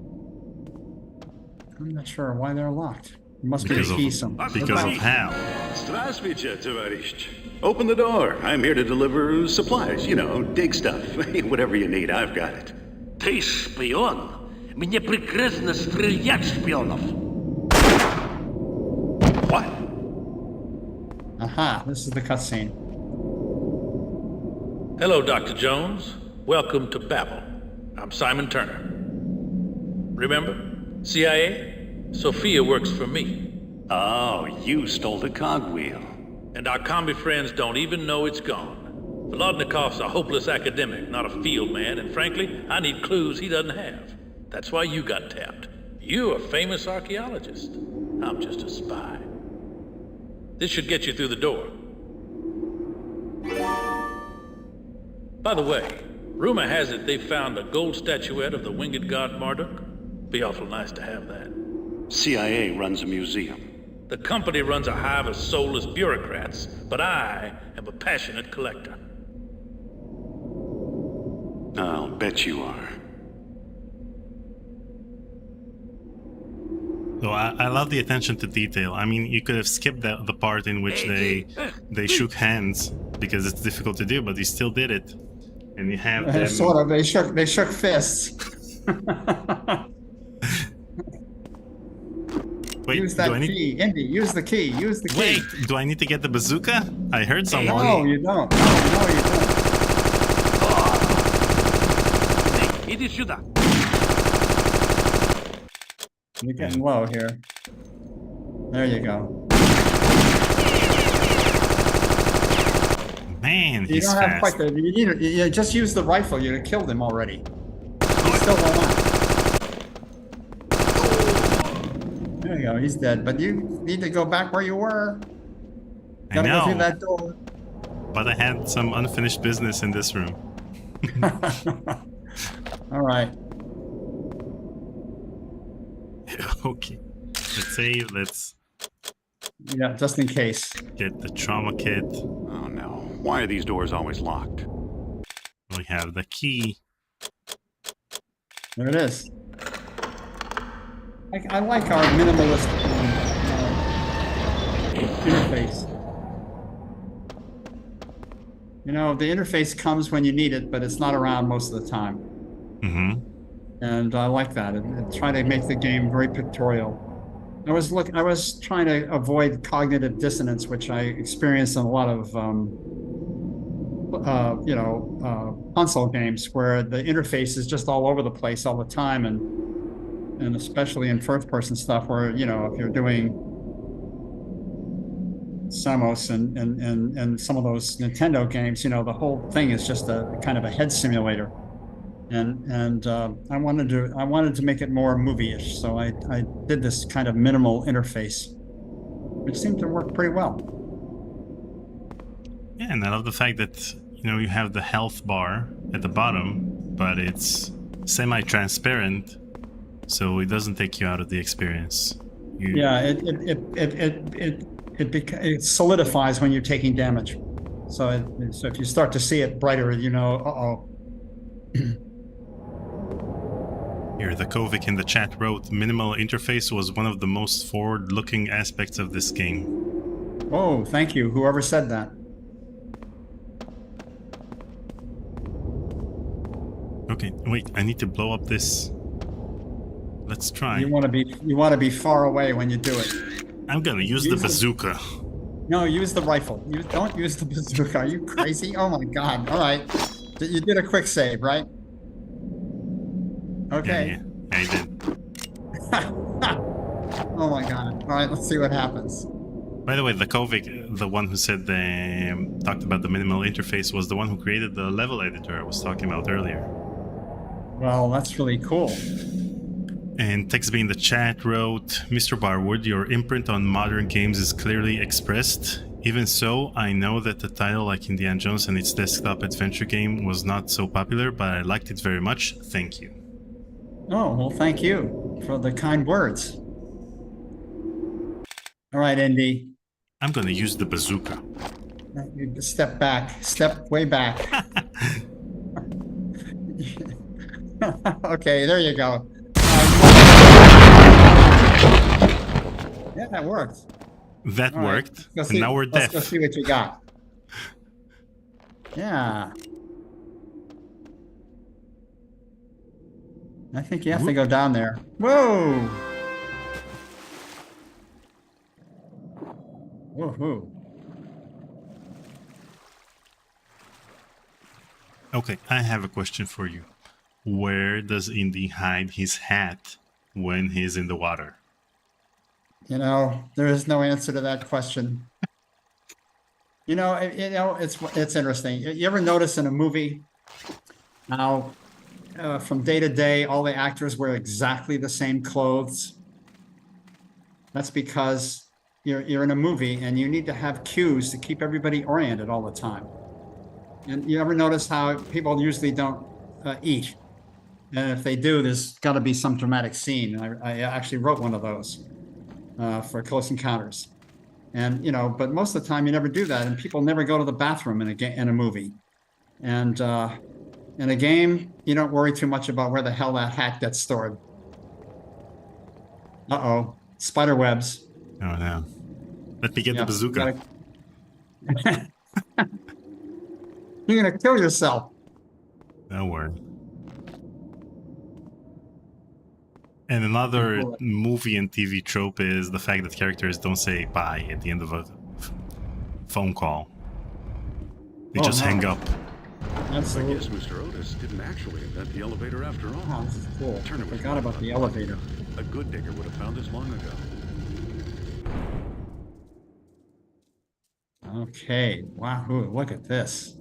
I'm not sure why they're locked. There must be a key somewhere. Because of Hal. Здравствуйте, товарищ. Open the door. I'm here to deliver supplies, dig stuff. Whatever you need, I've got it. Ты шпион? Мне прекрасно стрелять шпионов. What? Aha, this is the cutscene. Hello, Dr. Jones. Welcome to Babel. I'm Simon Turner. Remember? CIA? Sophia works for me. Oh, you stole the cogwheel. And our commie friends don't even know it's gone. Volodnikov's a hopeless academic, not a field man, and frankly, I need clues he doesn't have. That's why you got tapped. You're a famous archaeologist. I'm just a spy. This should get you through the door. By the way, rumor has it they found a gold statuette of the winged god Marduk. Be awful nice to have that. CIA runs a museum. The company runs a hive of soulless bureaucrats, but I am a passionate collector. I'll bet you are. So I love the attention to detail. I mean, you could have skipped the part in which they shook hands because it's difficult to do, but he still did it. And you have them... Sort of. They shook fists. Wait, use that key. Indy, use the key. Use the key. Wait, do I need to get the bazooka? I heard someone... No, you don't. No, you don't. Иди сюда. You're getting low here. There you go. Man, you he's don't fast. have quite the. You just use the rifle. You'd have killed him already. He's still alive. There you go. He's dead. But you need to go back where you were. Gotta go through that door. But I had some unfinished business in this room. All right. Okay. Let's save. Let's... Yeah, just in case. Get the trauma kit. Oh no. Why are these doors always locked? We have the key. There it is. I like our minimalist interface. You know, the interface comes when you need it, but it's not around most of the time. Mm-hmm. And I like that. And try to make the game very pictorial. I was trying to avoid cognitive dissonance, which I experienced in a lot of console games where the interface is just all over the place all the time, and especially in first-person stuff where, you know, if you're doing Samos and some of those Nintendo games, you know, the whole thing is just a kind of a head simulator. And I wanted to make it more movie-ish, so I did this kind of minimal interface, which seemed to work pretty well. Yeah, and I love the fact that, you know, you have the health bar at the bottom, but it's semi-transparent, so it doesn't take you out of the experience. Yeah, it solidifies when you're taking damage. So if you start to see it brighter, you know, uh-oh. Here, the Kovic in the chat wrote, minimal interface was one of the most forward-looking aspects of this game. Oh, thank you, whoever said that. Okay, wait, I need to blow up this. Let's try. You want to be far away when you do it. I'm gonna use the bazooka. No, use the rifle. Don't use the bazooka. Are you crazy? Oh my God! All right, you did a quick save, right? Okay. Yeah, I did. Oh my God! All right, let's see what happens. By the way, the Kovic, the one who said talked about the minimal interface, was the one who created the level editor I was talking about earlier. Well, that's really cool. And Texby in the chat wrote, Mr. Barwood, your imprint on modern games is clearly expressed. Even so, I know that the title like Indiana Jones and its desktop adventure game was not so popular, but I liked it very much. Thank you. Oh, well, thank you for the kind words. All right, Indy. I'm going to use the bazooka. You step back. Step way back. Okay, there you go. Yeah, that worked. That All right, worked. And now we're deaf. Let's go see what you got. Yeah. I think you have to go down there. Whoa! Woohoo. Okay, I have a question for you. Where does Indy hide his hat when he's in the water? You know, there is no answer to that question. It's interesting. You ever notice in a movie how from day to day, all the actors wear exactly the same clothes? That's because you're in a movie and you need to have cues to keep everybody oriented all the time. And you ever notice how people usually don't eat? And if they do, there's got to be some dramatic scene. I actually wrote one of those for Close Encounters. And, but most of the time you never do that. And people never go to the bathroom in a movie. And in a game, you don't worry too much about where the hell that hat gets stored. Uh-oh, spider webs. Oh, no. Let me get the bazooka. You're going to kill yourself. Don't worry. And another movie and TV trope is the fact that characters don't say bye at the end of a phone call. They just hang up. Absolutely. I guess Mr. Otis didn't actually invent the elevator after all. Oh, this is cool. Turner I was forgot about the elevator. A good digger would have found this long ago. Okay. Wow. Ooh, look at this.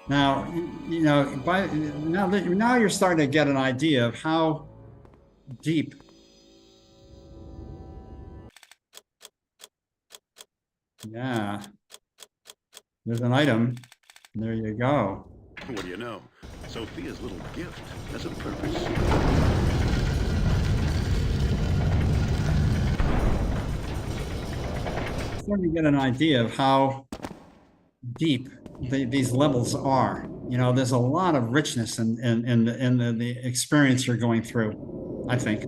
Now, you know, now you're starting to get an idea of how deep yeah. There's an item. There you go. What do you know? Sophia's little gift has a purpose. Starting to get an idea of how deep these levels are. You know, there's a lot of richness in the experience you're going through, I think.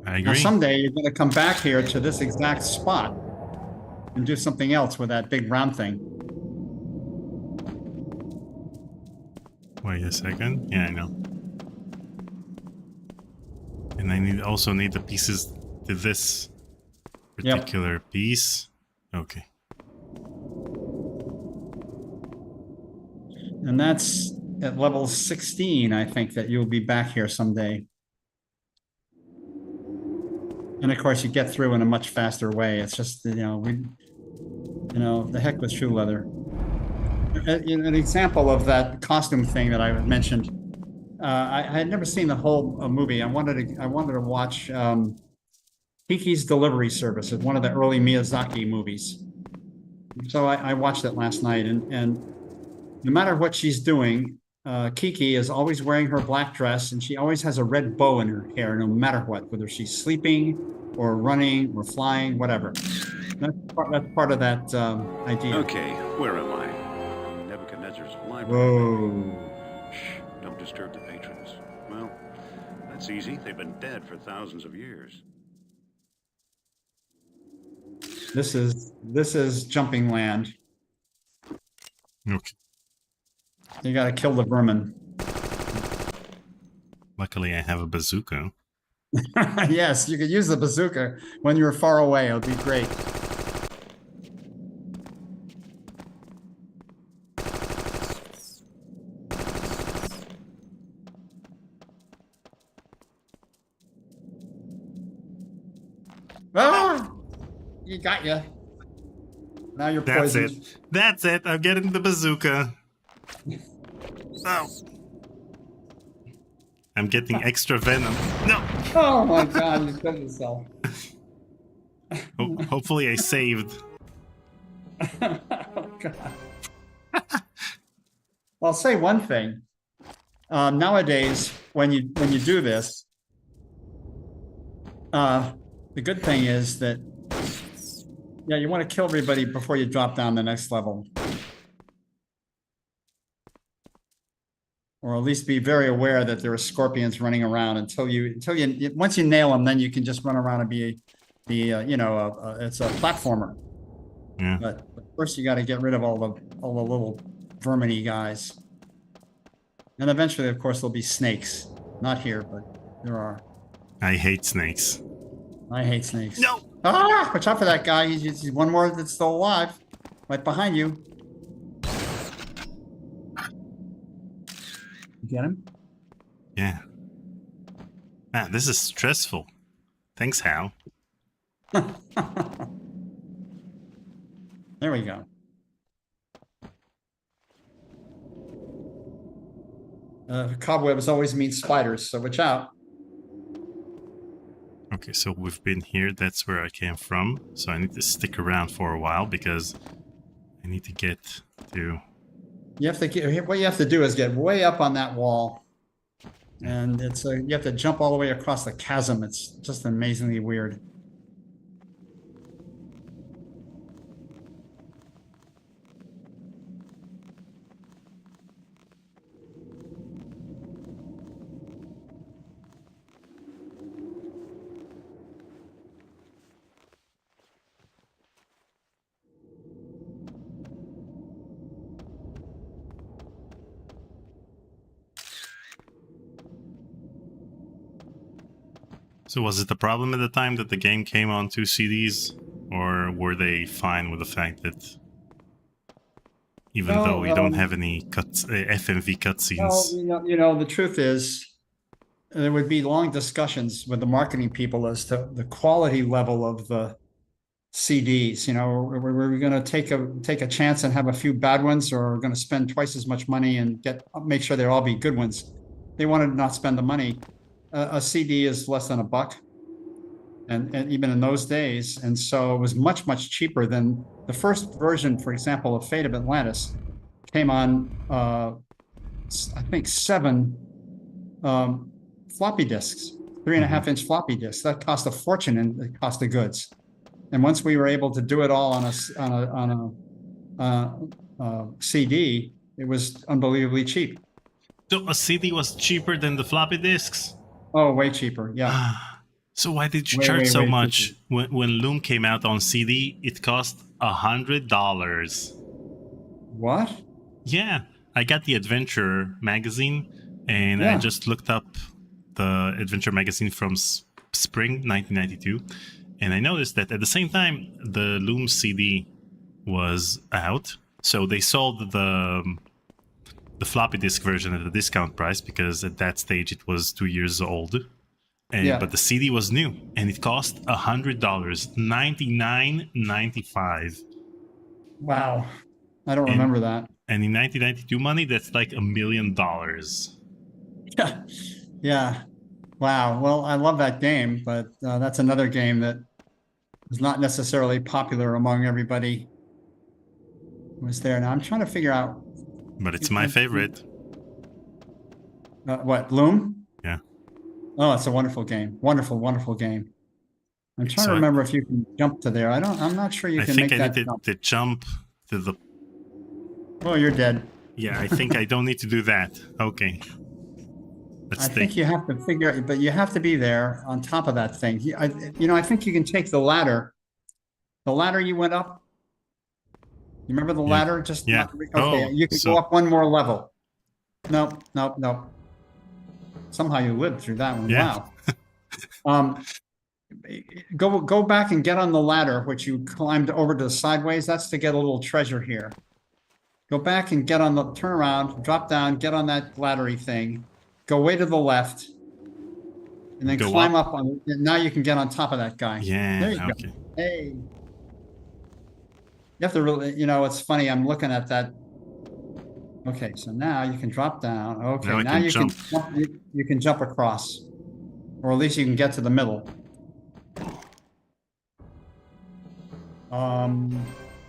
I agree. Now, someday you're going to come back here to this exact spot and do something else with that big round thing. Wait a second. Yeah, I know. And I also need the pieces to this particular piece. Okay. And that's at level 16, I think, that you'll be back here someday. And of course, you get through in a much faster way. It's just, you know, the heck with shoe leather. An example of that costume thing that I mentioned. I had never seen the whole movie. I wanted to watch Kiki's Delivery Service. It's one of the early Miyazaki movies. So I watched it last night, and no matter what she's doing, Kiki is always wearing her black dress, and she always has a red bow in her hair, no matter what, whether she's sleeping or running or flying, whatever. That's part of that idea. Okay, where am I? Nebuchadnezzar's library. Whoa. Shh, don't disturb the patrons. Well, that's easy. They've been dead for thousands of years. This is jumping land. Okay. You got to kill the vermin. Luckily, I have a bazooka. Yes, you could use the bazooka when you're far away. It'll be great. Ah! You got you. Now you're poisoned. That's it. I'm getting the bazooka. Oh. I'm getting extra venom. No. Oh my God! You killed yourself. Hopefully, I saved. Oh God. Well, I'll say one thing. Nowadays, when you do this, the good thing is that, yeah, you want to kill everybody before you drop down the next level. Or at least be very aware that there are scorpions running around until you once you nail them, then you can just run around and be it's a platformer. Yeah. But first you got to get rid of all the little verminy guys. And eventually, of course, there'll be snakes. Not here, but there are. I hate snakes. I hate snakes. No! Ah! Watch out for that guy. He's one more that's still alive. Right behind you. Get him? Yeah. Man, this is stressful. Thanks, Hal. There we go. Cobwebs always mean spiders, so watch out. Okay, so we've been here. That's where I came from. So I need to stick around for a while because I need to get to... You have to get, what you have to do is get way up on that wall. And it's you have to jump all the way across the chasm. It's just amazingly weird. So was it a problem at the time that the game came on 2 CDs? Or were they fine with the fact that even though we don't have any FMV cutscenes? Well, the truth is, there would be long discussions with the marketing people as to the quality level of the CDs. Were we going to take a chance and have a few bad ones, or going to spend twice as much money and make sure they'll all be good ones? They wanted to not spend the money. A CD is less than $1, and even in those days, and so it was much cheaper than the first version. For example, of Fate of Atlantis came on, I think 7 floppy disks, 3.5-inch floppy disks. That cost a fortune in the cost of goods. And once we were able to do it all on a CD, it was unbelievably cheap. So a CD was cheaper than the floppy disks? Oh, way cheaper, yeah. So why did you charge so much? When Loom came out on CD, it cost $100. What? Yeah, I got the Adventure magazine, and I just looked up the Adventure magazine from spring 1992, and I noticed that at the same time the Loom CD was out, so they sold the floppy disk version at a discount price, because at that stage it was 2 years old. But the CD was new, and it cost $100, $99.95. Wow, I don't remember that. And in 1992 money, that's like $1 million. Yeah. Wow. Well, I love that game, but that's another game that is not necessarily popular among everybody who was there. Now I'm trying to figure out. But it's my favorite. What, Loom? Yeah. Oh, it's a wonderful game. Wonderful game. I'm trying to remember if you can jump to there. I'm not sure you can make that jump. I think I need to jump to the... Oh, you're dead. Yeah, I think I don't need to do that. Okay. I think you have to figure, but you have to be there on top of that thing. I think you can take the ladder. The ladder you went up. You remember the ladder? Just okay. You can go up one more level. Nope. Somehow you lived through that one. Yeah. Wow. Go back and get on the ladder, which you climbed over to the sideways. That's to get a little treasure here. Go back and turn around, drop down, get on that laddery thing. Go way to the left, and then climb up on. And now you can get on top of that guy. Yeah. There you go. Hey. You have to really, it's funny. I'm looking at that. Okay, so now you can drop down. Okay, now you can jump. You can jump across, or at least you can get to the middle.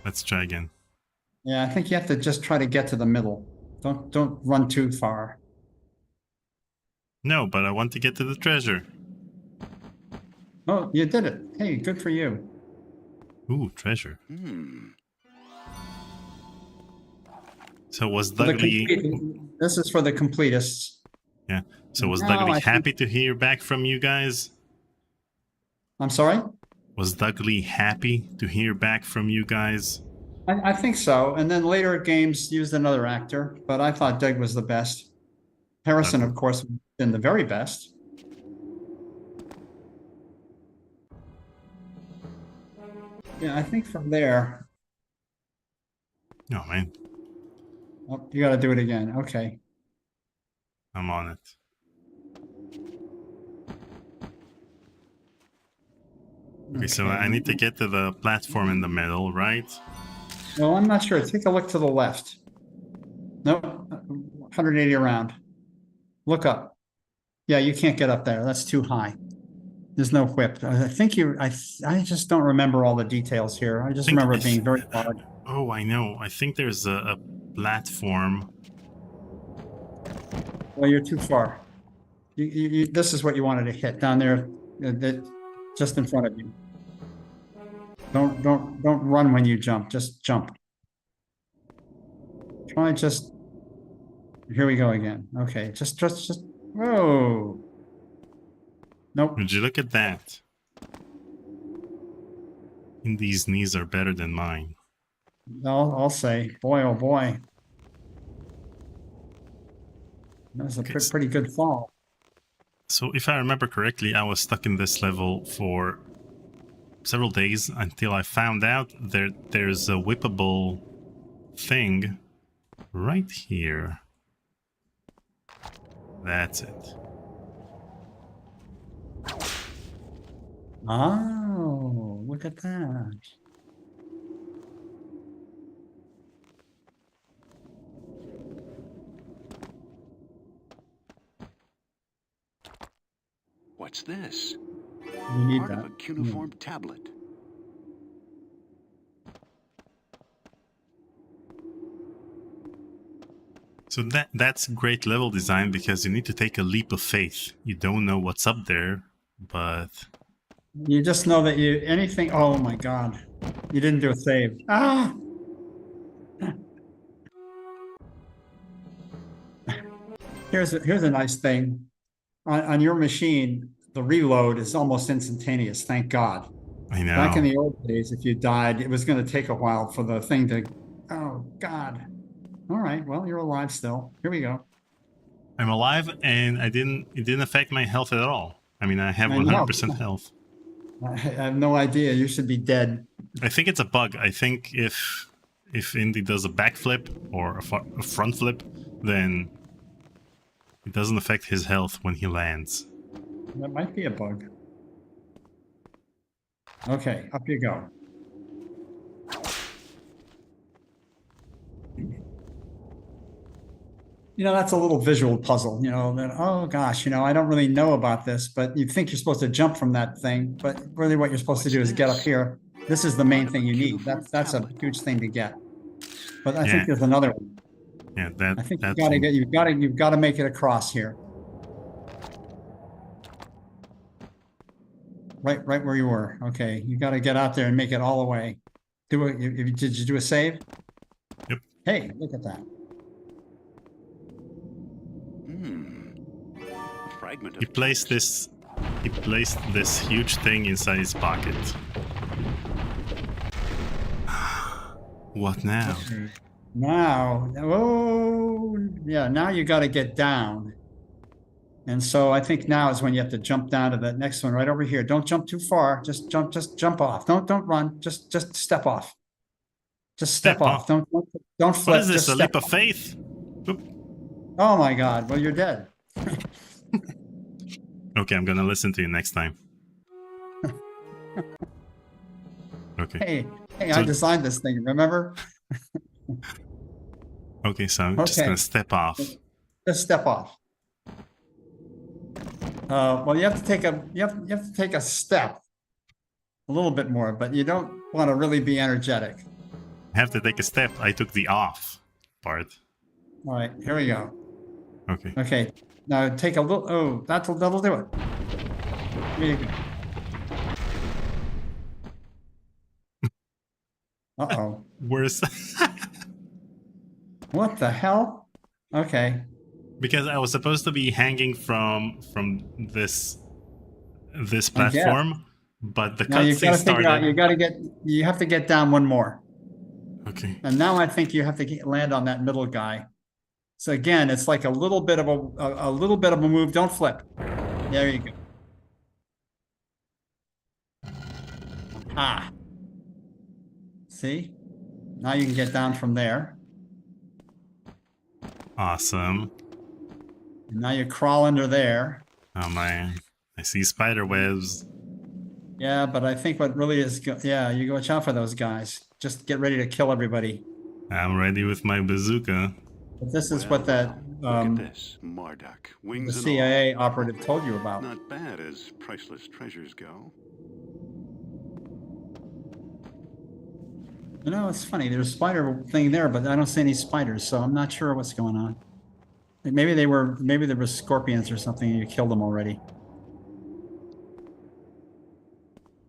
Let's try again. Yeah, I think you have to just try to get to the middle. Don't run too far. No, but I want to get to the treasure. Oh, you did it. Hey, good for you. Ooh, treasure. So was Dudley... This is for the completists. Yeah. So was Dudley happy to hear back from you guys? I'm sorry? Was Dudley happy to hear back from you guys? I think so. And then later games used another actor, but I thought Doug was the best. Harrison, of course, been the very best. Yeah, I think from there. Oh, man. Oh, you got to do it again. Okay. I'm on it. Okay, so I need to get to the platform in the middle, right? Well, I'm not sure. Take a look to the left. Nope. 180 around. Look up. Yeah, you can't get up there. That's too high. There's no whip. I think I just don't remember all the details here. I just remember it being very hard. Oh, I know. I think there's a platform. Well, you're too far. This is what you wanted to hit down there, just in front of you. Don't run when you jump. Just jump. Try just. Here we go again. Okay, just. Whoa. Nope. Would you look at that? Indy's knees are better than mine. I'll say, boy, oh boy. That was a pretty good fall. So if I remember correctly, I was stuck in this level for several days until I found out there's a whippable thing right here. That's it. Oh, look at that. What's this? You need Part that. of a cuneiform tablet. So that's great level design because you need to take a leap of faith. You don't know what's up there, but You just know that anything. Oh my God. You didn't do a save. Ah! Here's a nice thing. On your machine, the reload is almost instantaneous, thank God. I know. Back in the old days, if you died, it was going to take a while for the thing to. Oh God. All right, well, you're alive still. Here we go. I'm alive, and it didn't affect my health at all. I mean, I have 100% health. I have no idea. You should be dead. I think it's a bug. I think if Indy does a backflip or a front flip, then it doesn't affect his health when he lands. That might be a bug. Okay, up you go. You know, that's a little visual puzzle, you know, that, oh gosh, you know, I don't really know about this, but you think you're supposed to jump from that thing, but really what you're supposed to do is get up here. This is the main thing you need. That's a huge thing to get. But I think there's another one. Yeah, I think you've got to make it across here. Right where you were. Okay, you got to get out there and make it all the way. Did you do a save? Yep. Hey, look at that. Fragment of He placed this huge thing inside his pocket. What now? Now, oh yeah, now you got to get down. And so I think now is when you have to jump down to that next one right over here. Don't jump too far. Just jump off. Don't run. Just step off. Just step off. Don't flip. What is this? A leap of faith? Oop. Oh my God. Well, you're dead. Okay, I'm gonna listen to you next time. Okay. Hey, I designed this thing, remember? Okay, so I'm just gonna step off. Just step off. Well, you have to take a step, a little bit more, but you don't want to really be energetic. I have to take a step. I took the off part. All right, here we go. Okay. Okay, now take a little. Oh, that'll do it. Here you go. Uh-oh. Where's What the hell? Okay. Because I was supposed to be hanging from this platform, but the cutscene started. You have to get down one more. Okay. And now I think you have to land on that middle guy. So again, it's like a little bit of a move. Don't flip. There you go. Ah. See? Now you can get down from there. Awesome. And now you crawl under there. Oh man, I see spider webs. Yeah, but I think what really is, you watch out for those guys. Just get ready to kill everybody. I'm ready with my bazooka. But this is what that look at this. Marduk, wings the and CIA all. operative told you about. Not bad as priceless treasures go. You know, it's funny. There's a spider thing there, but I don't see any spiders, so I'm not sure what's going on. Maybe there were scorpions or something, and you killed them already.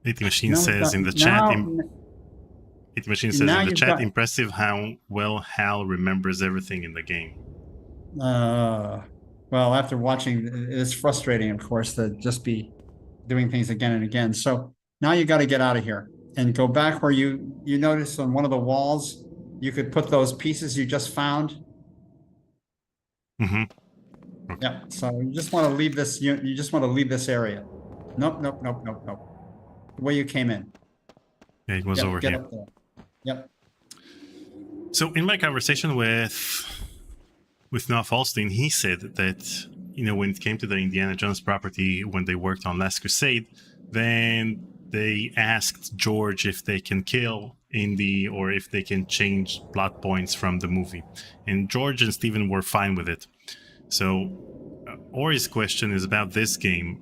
Eating Machine says in the chat. Eating Machine says in the chat. Impressive how well Hal remembers everything in the game. Well, after watching, it's frustrating, of course, to just be doing things again and again. So now you got to get out of here and go back where you notice on one of the walls, you could put those pieces you just found. Mm-hmm. Okay. Yeah, so you just want to leave this, you just want to leave this area. Nope, nope, nope, nope, nope. The way you came in. Yeah, it was Yep, over get here. up there. Yep. So in my conversation with Noah Falstein, he said that, you know, when it came to the Indiana Jones property, when they worked on Last Crusade, then they asked George if they can kill Indy or if they can change plot points from the movie. And George and Steven were fine with it. So Ori's question is about this game.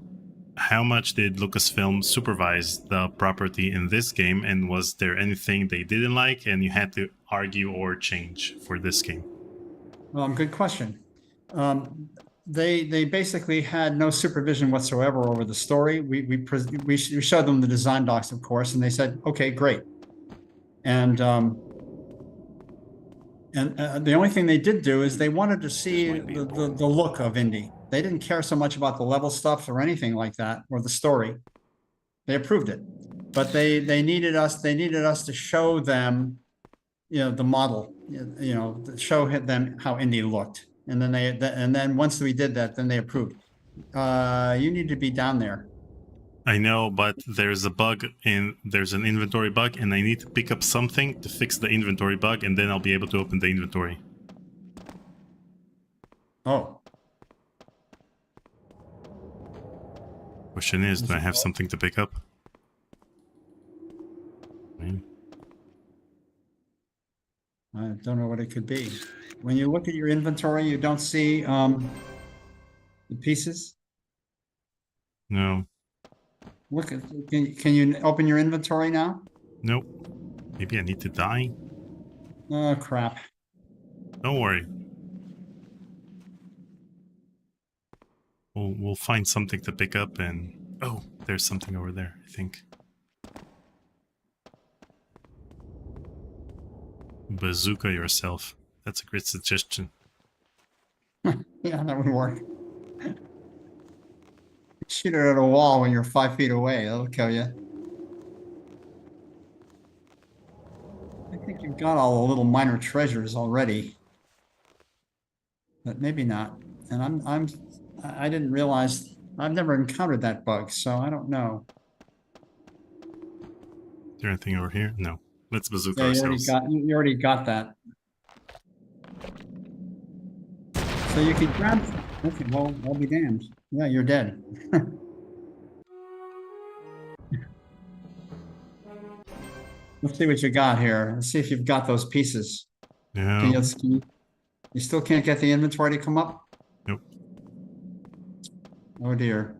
How much did Lucasfilm supervise the property in this game, and was there anything they didn't like and you had to argue or change for this game? Good question. They basically had no supervision whatsoever over the story. We showed them the design docs, of course, and they said, "Okay, great." And the only thing they did do is they wanted to see the look of Indy. They didn't care so much about the level stuff or anything like that, or the story. They approved it, but they needed us to show them, you know, the model, you know, show them how Indy looked, and then once we did that, then they approved. You need to be down there. I know, but there's a bug there's an inventory bug, and I need to pick up something to fix the inventory bug, and then I'll be able to open the inventory. Oh. Question is, do I have something to pick up? I don't know what it could be. When you look at your inventory, you don't see the pieces? No. Look, can you open your inventory now? Nope. Maybe I need to die? Oh, crap. Don't worry. We'll find something to pick up, and... Oh, there's something over there, I think. Bazooka yourself. That's a great suggestion. Yeah, that would work. Shoot it at a wall when you're 5 feet away. That'll kill you. I think you've got all the little minor treasures already, but maybe not. And I didn't realize, I've never encountered that bug, so I don't know. Is there anything over here? No. Let's bazooka Yeah, ourselves. You already got that. So you can grab. Okay, well, I'll be damned. Yeah, you're dead. Let's see what you got here. Let's see if you've got those pieces. No. You still can't get the inventory to come up? Nope. Oh dear.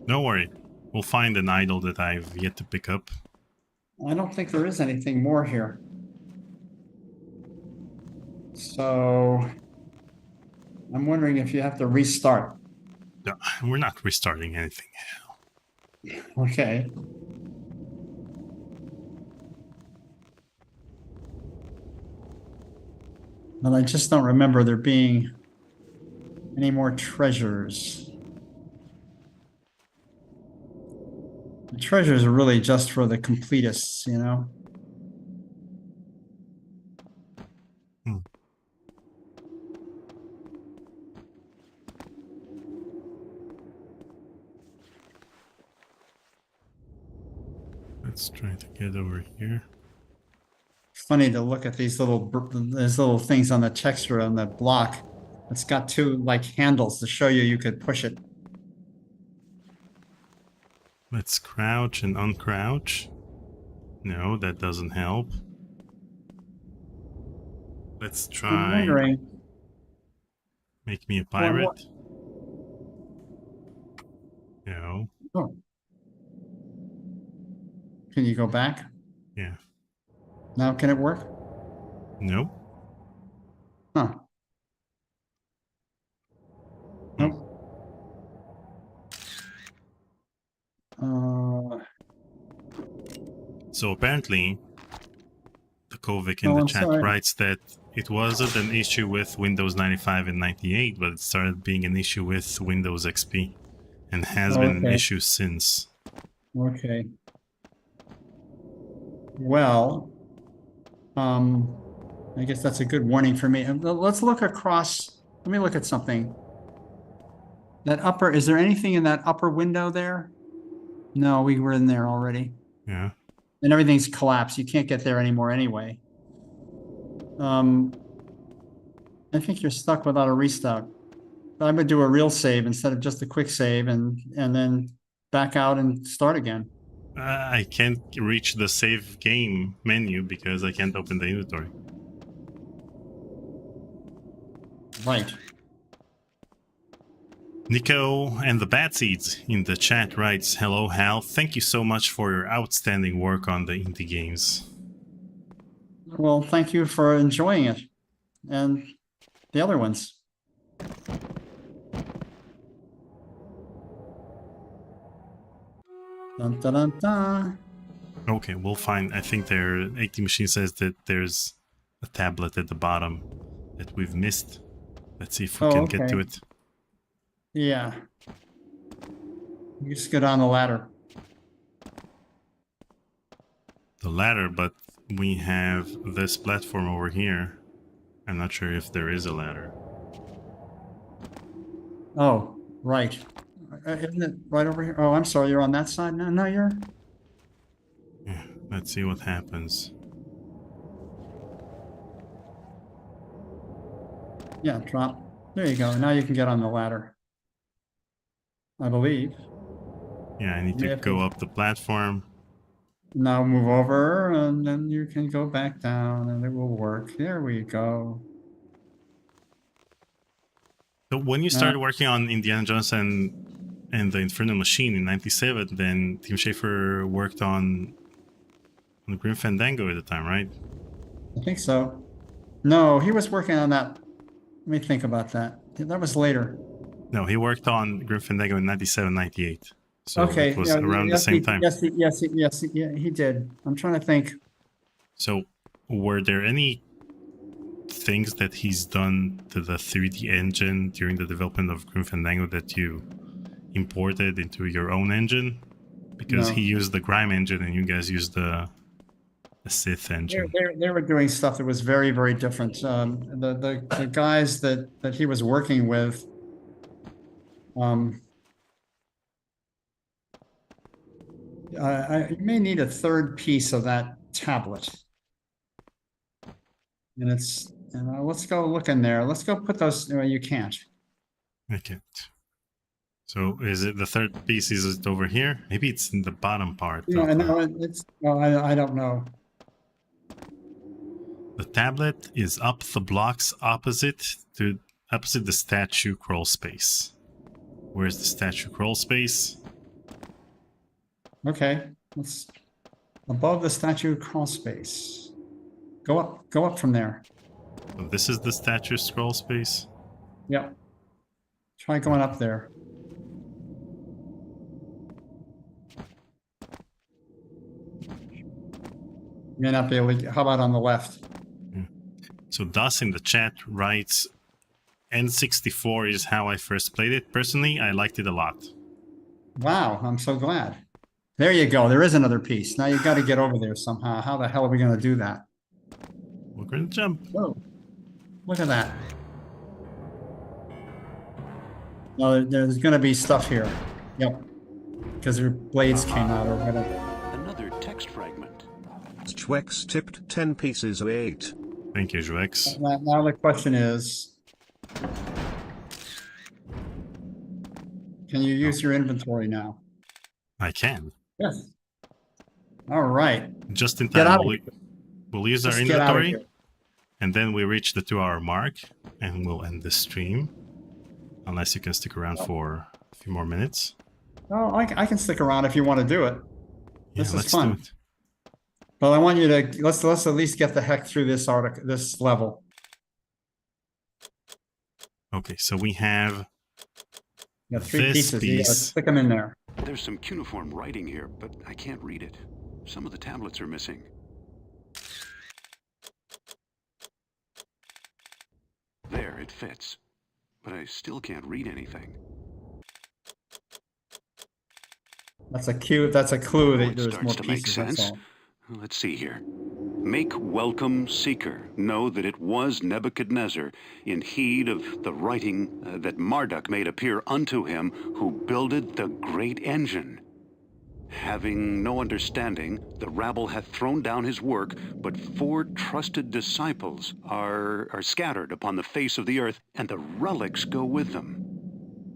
Don't worry. We'll find an idol that I've yet to pick up. I don't think there is anything more here. So I'm wondering if you have to restart. No, we're not restarting anything. Okay. But I just don't remember there being any more treasures. The treasures are really just for the completists, you know? Let's try to get over here. Funny to look at these little things on the texture on the block. It's got two like handles to show you could push it. Let's crouch and uncrouch. No, that doesn't help. Let's try. I'm wondering. Make me a pirate. No. Oh. Can you go back? Yeah. Now can it work? No. Huh. Nope. So apparently, the Kovic in the chat writes that it wasn't an issue with Windows 95 and 98, but it started being an issue with Windows XP, and has been an issue since. Okay. Well, I guess that's a good warning for me. Let's look across. Let me look at something. That upper, is there anything in that upper window there? No, we were in there already. Yeah. And everything's collapsed. You can't get there anymore anyway. I think you're stuck without a restart. I would do a real save instead of just a quick save and then back out and start again. I can't reach the save game menu because I can't open the inventory. Right. Nico and the Bad Seeds in the chat writes, "Hello, Hal. Thank you so much for your outstanding work on the indie games." Well, thank you for enjoying it. And the other ones. Dun, dun, dun, dun. Okay, we'll find. I think their 80 machine says that there's a tablet at the bottom that we've missed. Let's see if we can get to it. Yeah. You just go down the ladder. The ladder, but we have this platform over here. I'm not sure if there is a ladder. Oh, right. Isn't it right over here? Oh, I'm sorry. You're on that side now? No, you're... Yeah, let's see what happens. Yeah, drop. There you go. Now you can get on the ladder. I believe. Yeah, I need to go up the platform. Now move over, and then you can go back down, and it will work. There we go. So when you started working on Indiana Jones and the Infernal Machine in '97, then Tim Schafer worked on Grim Fandango at the time, right? I think so. No, he was working on that. Let me think about that. That was later. No, he worked on Grim Fandango in '97, '98. So okay, it was around the same time. Yes, he did. I'm trying to think. So were there any things that he's done to the 3D engine during the development of Grim Fandango that you imported into your own engine? Because he used the Grime engine and you guys used the Sith engine. They were doing stuff that was very, very different. The guys that he was working with, you may need a third piece of that tablet. And it's, let's go look in there. Let's go put those, you can't. I can't. So is it the third piece? Is it over here? Maybe it's in the bottom part. No, it's, well, I don't know. The tablet is up the blocks opposite the statue crawl space. Where's the statue crawl space? Okay, let's above the statue crawl space. Go up from there. So this is the statue scroll space. Yep. Try going up there. You may not be able to. How about on the left? So Das in the chat writes, N64 is how I first played it. Personally, I liked it a lot. Wow, I'm so glad. There you go. There is another piece. Now you've got to get over there somehow. How the hell are we going to do that? We're going to jump. Whoa. Look at that. No, there's going to be stuff here. Yep. Because their blades came out or whatever. Another text fragment. Schwex tipped 10 pieces of 8. Thank you, Schwex. Now the question is, can you use your inventory now? I can. Yes. All right. Just in time. We'll use our inventory, and then we reach the 2-hour mark, and we'll end the stream. Unless you can stick around for a few more minutes. Oh, I can stick around if you want to do it. Yeah, this is fun. But I want you to let's at least get the heck through this level. Okay, so we have three pieces. Yeah, stick them in there. There's some cuneiform writing here, but I can't read it. Some of the tablets are missing. There, it fits. But I still can't read anything. That's a cue. That's a clue that there's more pieces. Make sense. That's all. Let's see here. Make welcome, seeker. Know that it was Nebuchadnezzar, in heed of the writing that Marduk made appear unto him, who builded the great engine. Having no understanding, the rabble hath thrown down his work, but 4 trusted disciples are scattered upon the face of the earth, and the relics go with them.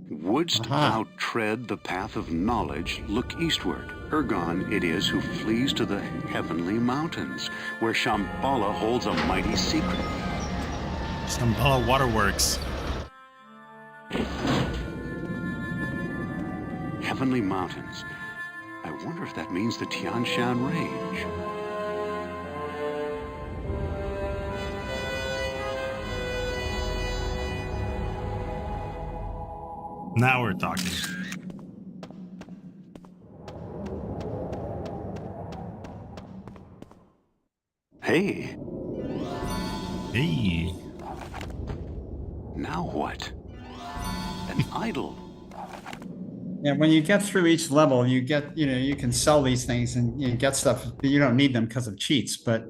Wouldst thou tread the path of knowledge, look eastward. Ergon it is who flees to the heavenly mountains, where Shambhala holds a mighty secret. Shambhala Waterworks. Heavenly mountains. I wonder if that means the Tian Shan Range. Now we're talking. Hey. Hey. Now what? An idol. Yeah, when you get through each level, you get, you can sell these things and you get stuff. You don't need them because of cheats, but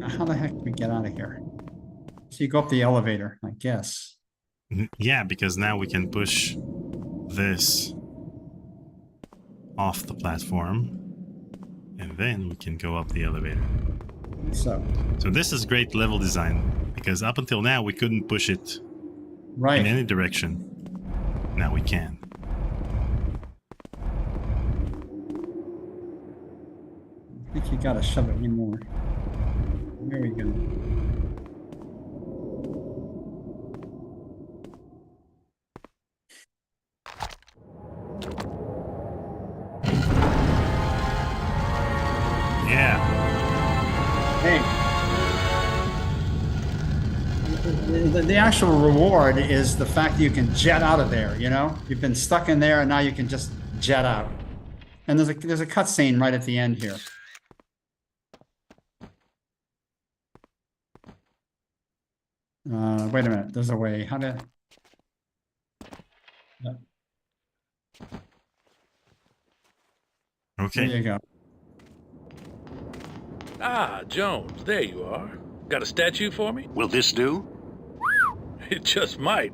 how the heck do we get out of here? So you go up the elevator, I guess. Yeah, because now we can push this off the platform, and then we can go up the elevator. So this is great level design, because up until now we couldn't push it in any direction. Now we can. I think you gotta shove it in more. There we go. Yeah. Hey. The actual reward is the fact that you can jet out of there, You've been stuck in there and now you can just jet out. And there's a cutscene right at the end here. Wait a minute, there's a way. How to... Okay. There you go. Ah, Jones, there you are. Got a statue for me? Will this do? It just might.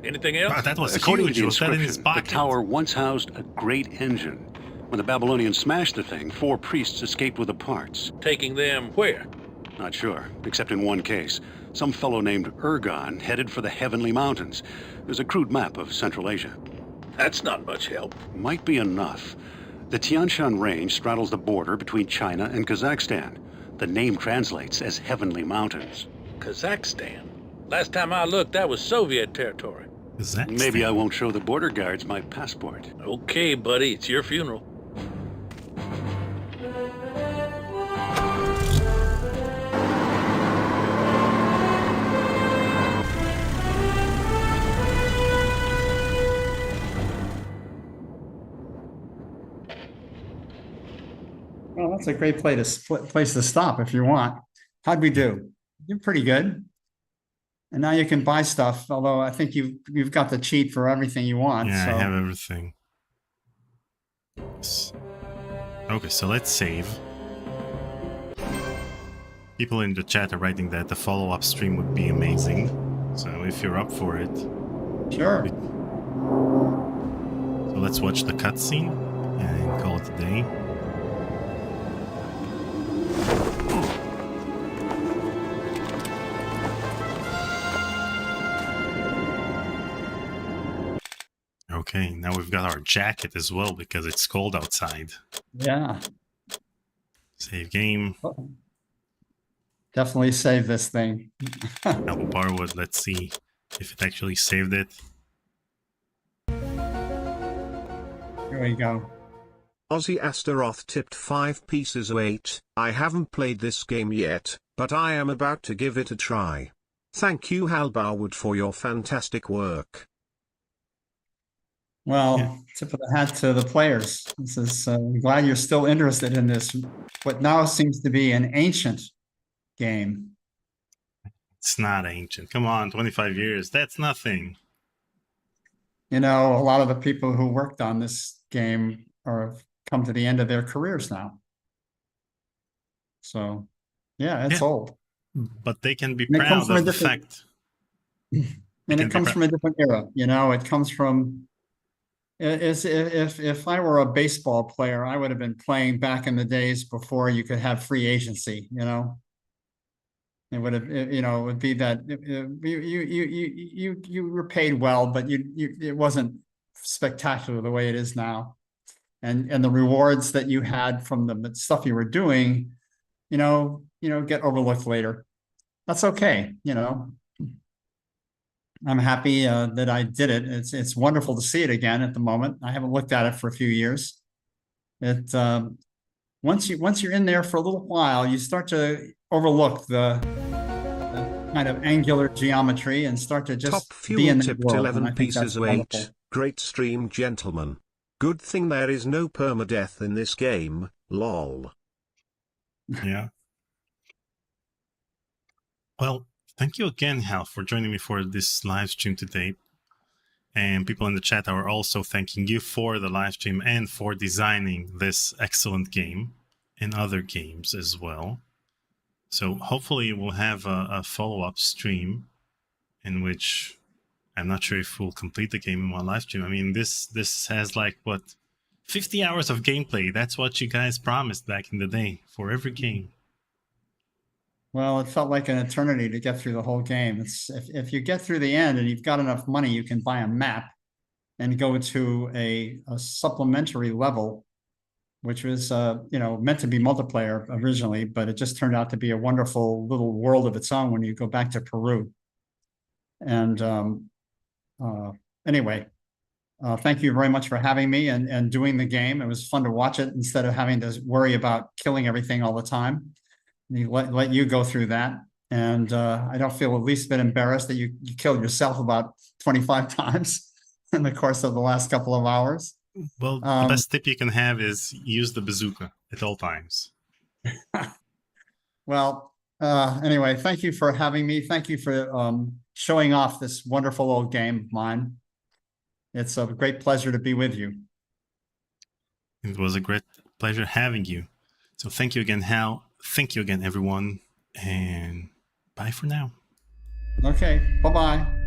Anything else? Wow, that was According huge. to the Was that in his inscription, pocket? the tower once housed a great engine. When the Babylonians smashed the thing, 4 priests escaped with the parts. Taking them where? Not sure, except in one case. Some fellow named Ergon headed for the Heavenly Mountains. There's a crude map of Central Asia. That's not much help. Might be enough. The Tian Shan Range straddles the border between China and Kazakhstan. The name translates as Heavenly Mountains. Kazakhstan? Last time I looked, that was Soviet territory. Kazakhstan. Maybe I won't show the border guards my passport. Okay, buddy, it's your funeral. Well, that's a great place to stop if you want. How'd we do? You're pretty good. And now you can buy stuff, although I think you've got the cheat for everything you want. Yeah, so. I have everything. Okay, so let's save. People in the chat are writing that the follow-up stream would be amazing. So if you're up for it. Sure. So let's watch the cutscene and call it a day. Okay, now we've got our jacket as well because it's cold outside. Yeah. Save game. Definitely save this thing. Hal Barwood, let's see if it actually saved it. Here we go. Ozzy Astaroth tipped 5 pieces of 8. I haven't played this game yet, but I am about to give it a try. Thank you Hal Barwood for your fantastic work. Well, Yeah. tip of the hat to the players. This is, I'm glad you're still interested in this, what now seems to be an ancient game. It's not ancient. Come on, 25 years. That's nothing. A lot of the people who worked on this game have come to the end of their careers now. So Yeah, it's old. But they can be And it comes proud from of a the different- fact. And it comes from a different era, you know. It comes from if I were a baseball player, I would have been playing back in the days before you could have free agency, you know. It would have, you know, it would be that you were paid well, but it wasn't spectacular the way it is now. And the rewards that you had from the stuff you were doing, you know, get overlooked later. That's okay, you know. I'm happy that I did it. It's wonderful to see it again at the moment. I haven't looked at it for a few years. It once you're in there for a little while, you start to overlook the kind of angular geometry and start to just Top fuel be in the tipped world. 11 pieces of 8. Wonderful. Great stream, gentlemen. Good thing there is no permadeath in this game, lol. Yeah. Well, thank you again, Hal, for joining me for this live stream today. And people in the chat are also thanking you for the live stream and for designing this excellent game and other games as well. So hopefully we'll have a follow-up stream in which I'm not sure if we'll complete the game in one live stream. I mean, this has like, what, 50 hours of gameplay. That's what you guys promised back in the day for every game. Well, it felt like an eternity to get through the whole game. It's if you get through the end and you've got enough money, you can buy a map and go to a supplementary level, which was you know, meant to be multiplayer originally, but it just turned out to be a wonderful little world of its own when you go back to Peru. And anyway, thank you very much for having me and doing the game. It was fun to watch it instead of having to worry about killing everything all the time. Let you go through that. And I don't feel the least bit embarrassed that you killed yourself about 25 times in the course of the last couple of hours. Well, the best tip you can have is use the bazooka at all times. Well, anyway, thank you for having me. Thank you for showing off this wonderful old game of mine. It's a great pleasure to be with you. It was a great pleasure having you. So thank you again, Hal. Thank you again, everyone. And bye for now. Okay, bye-bye.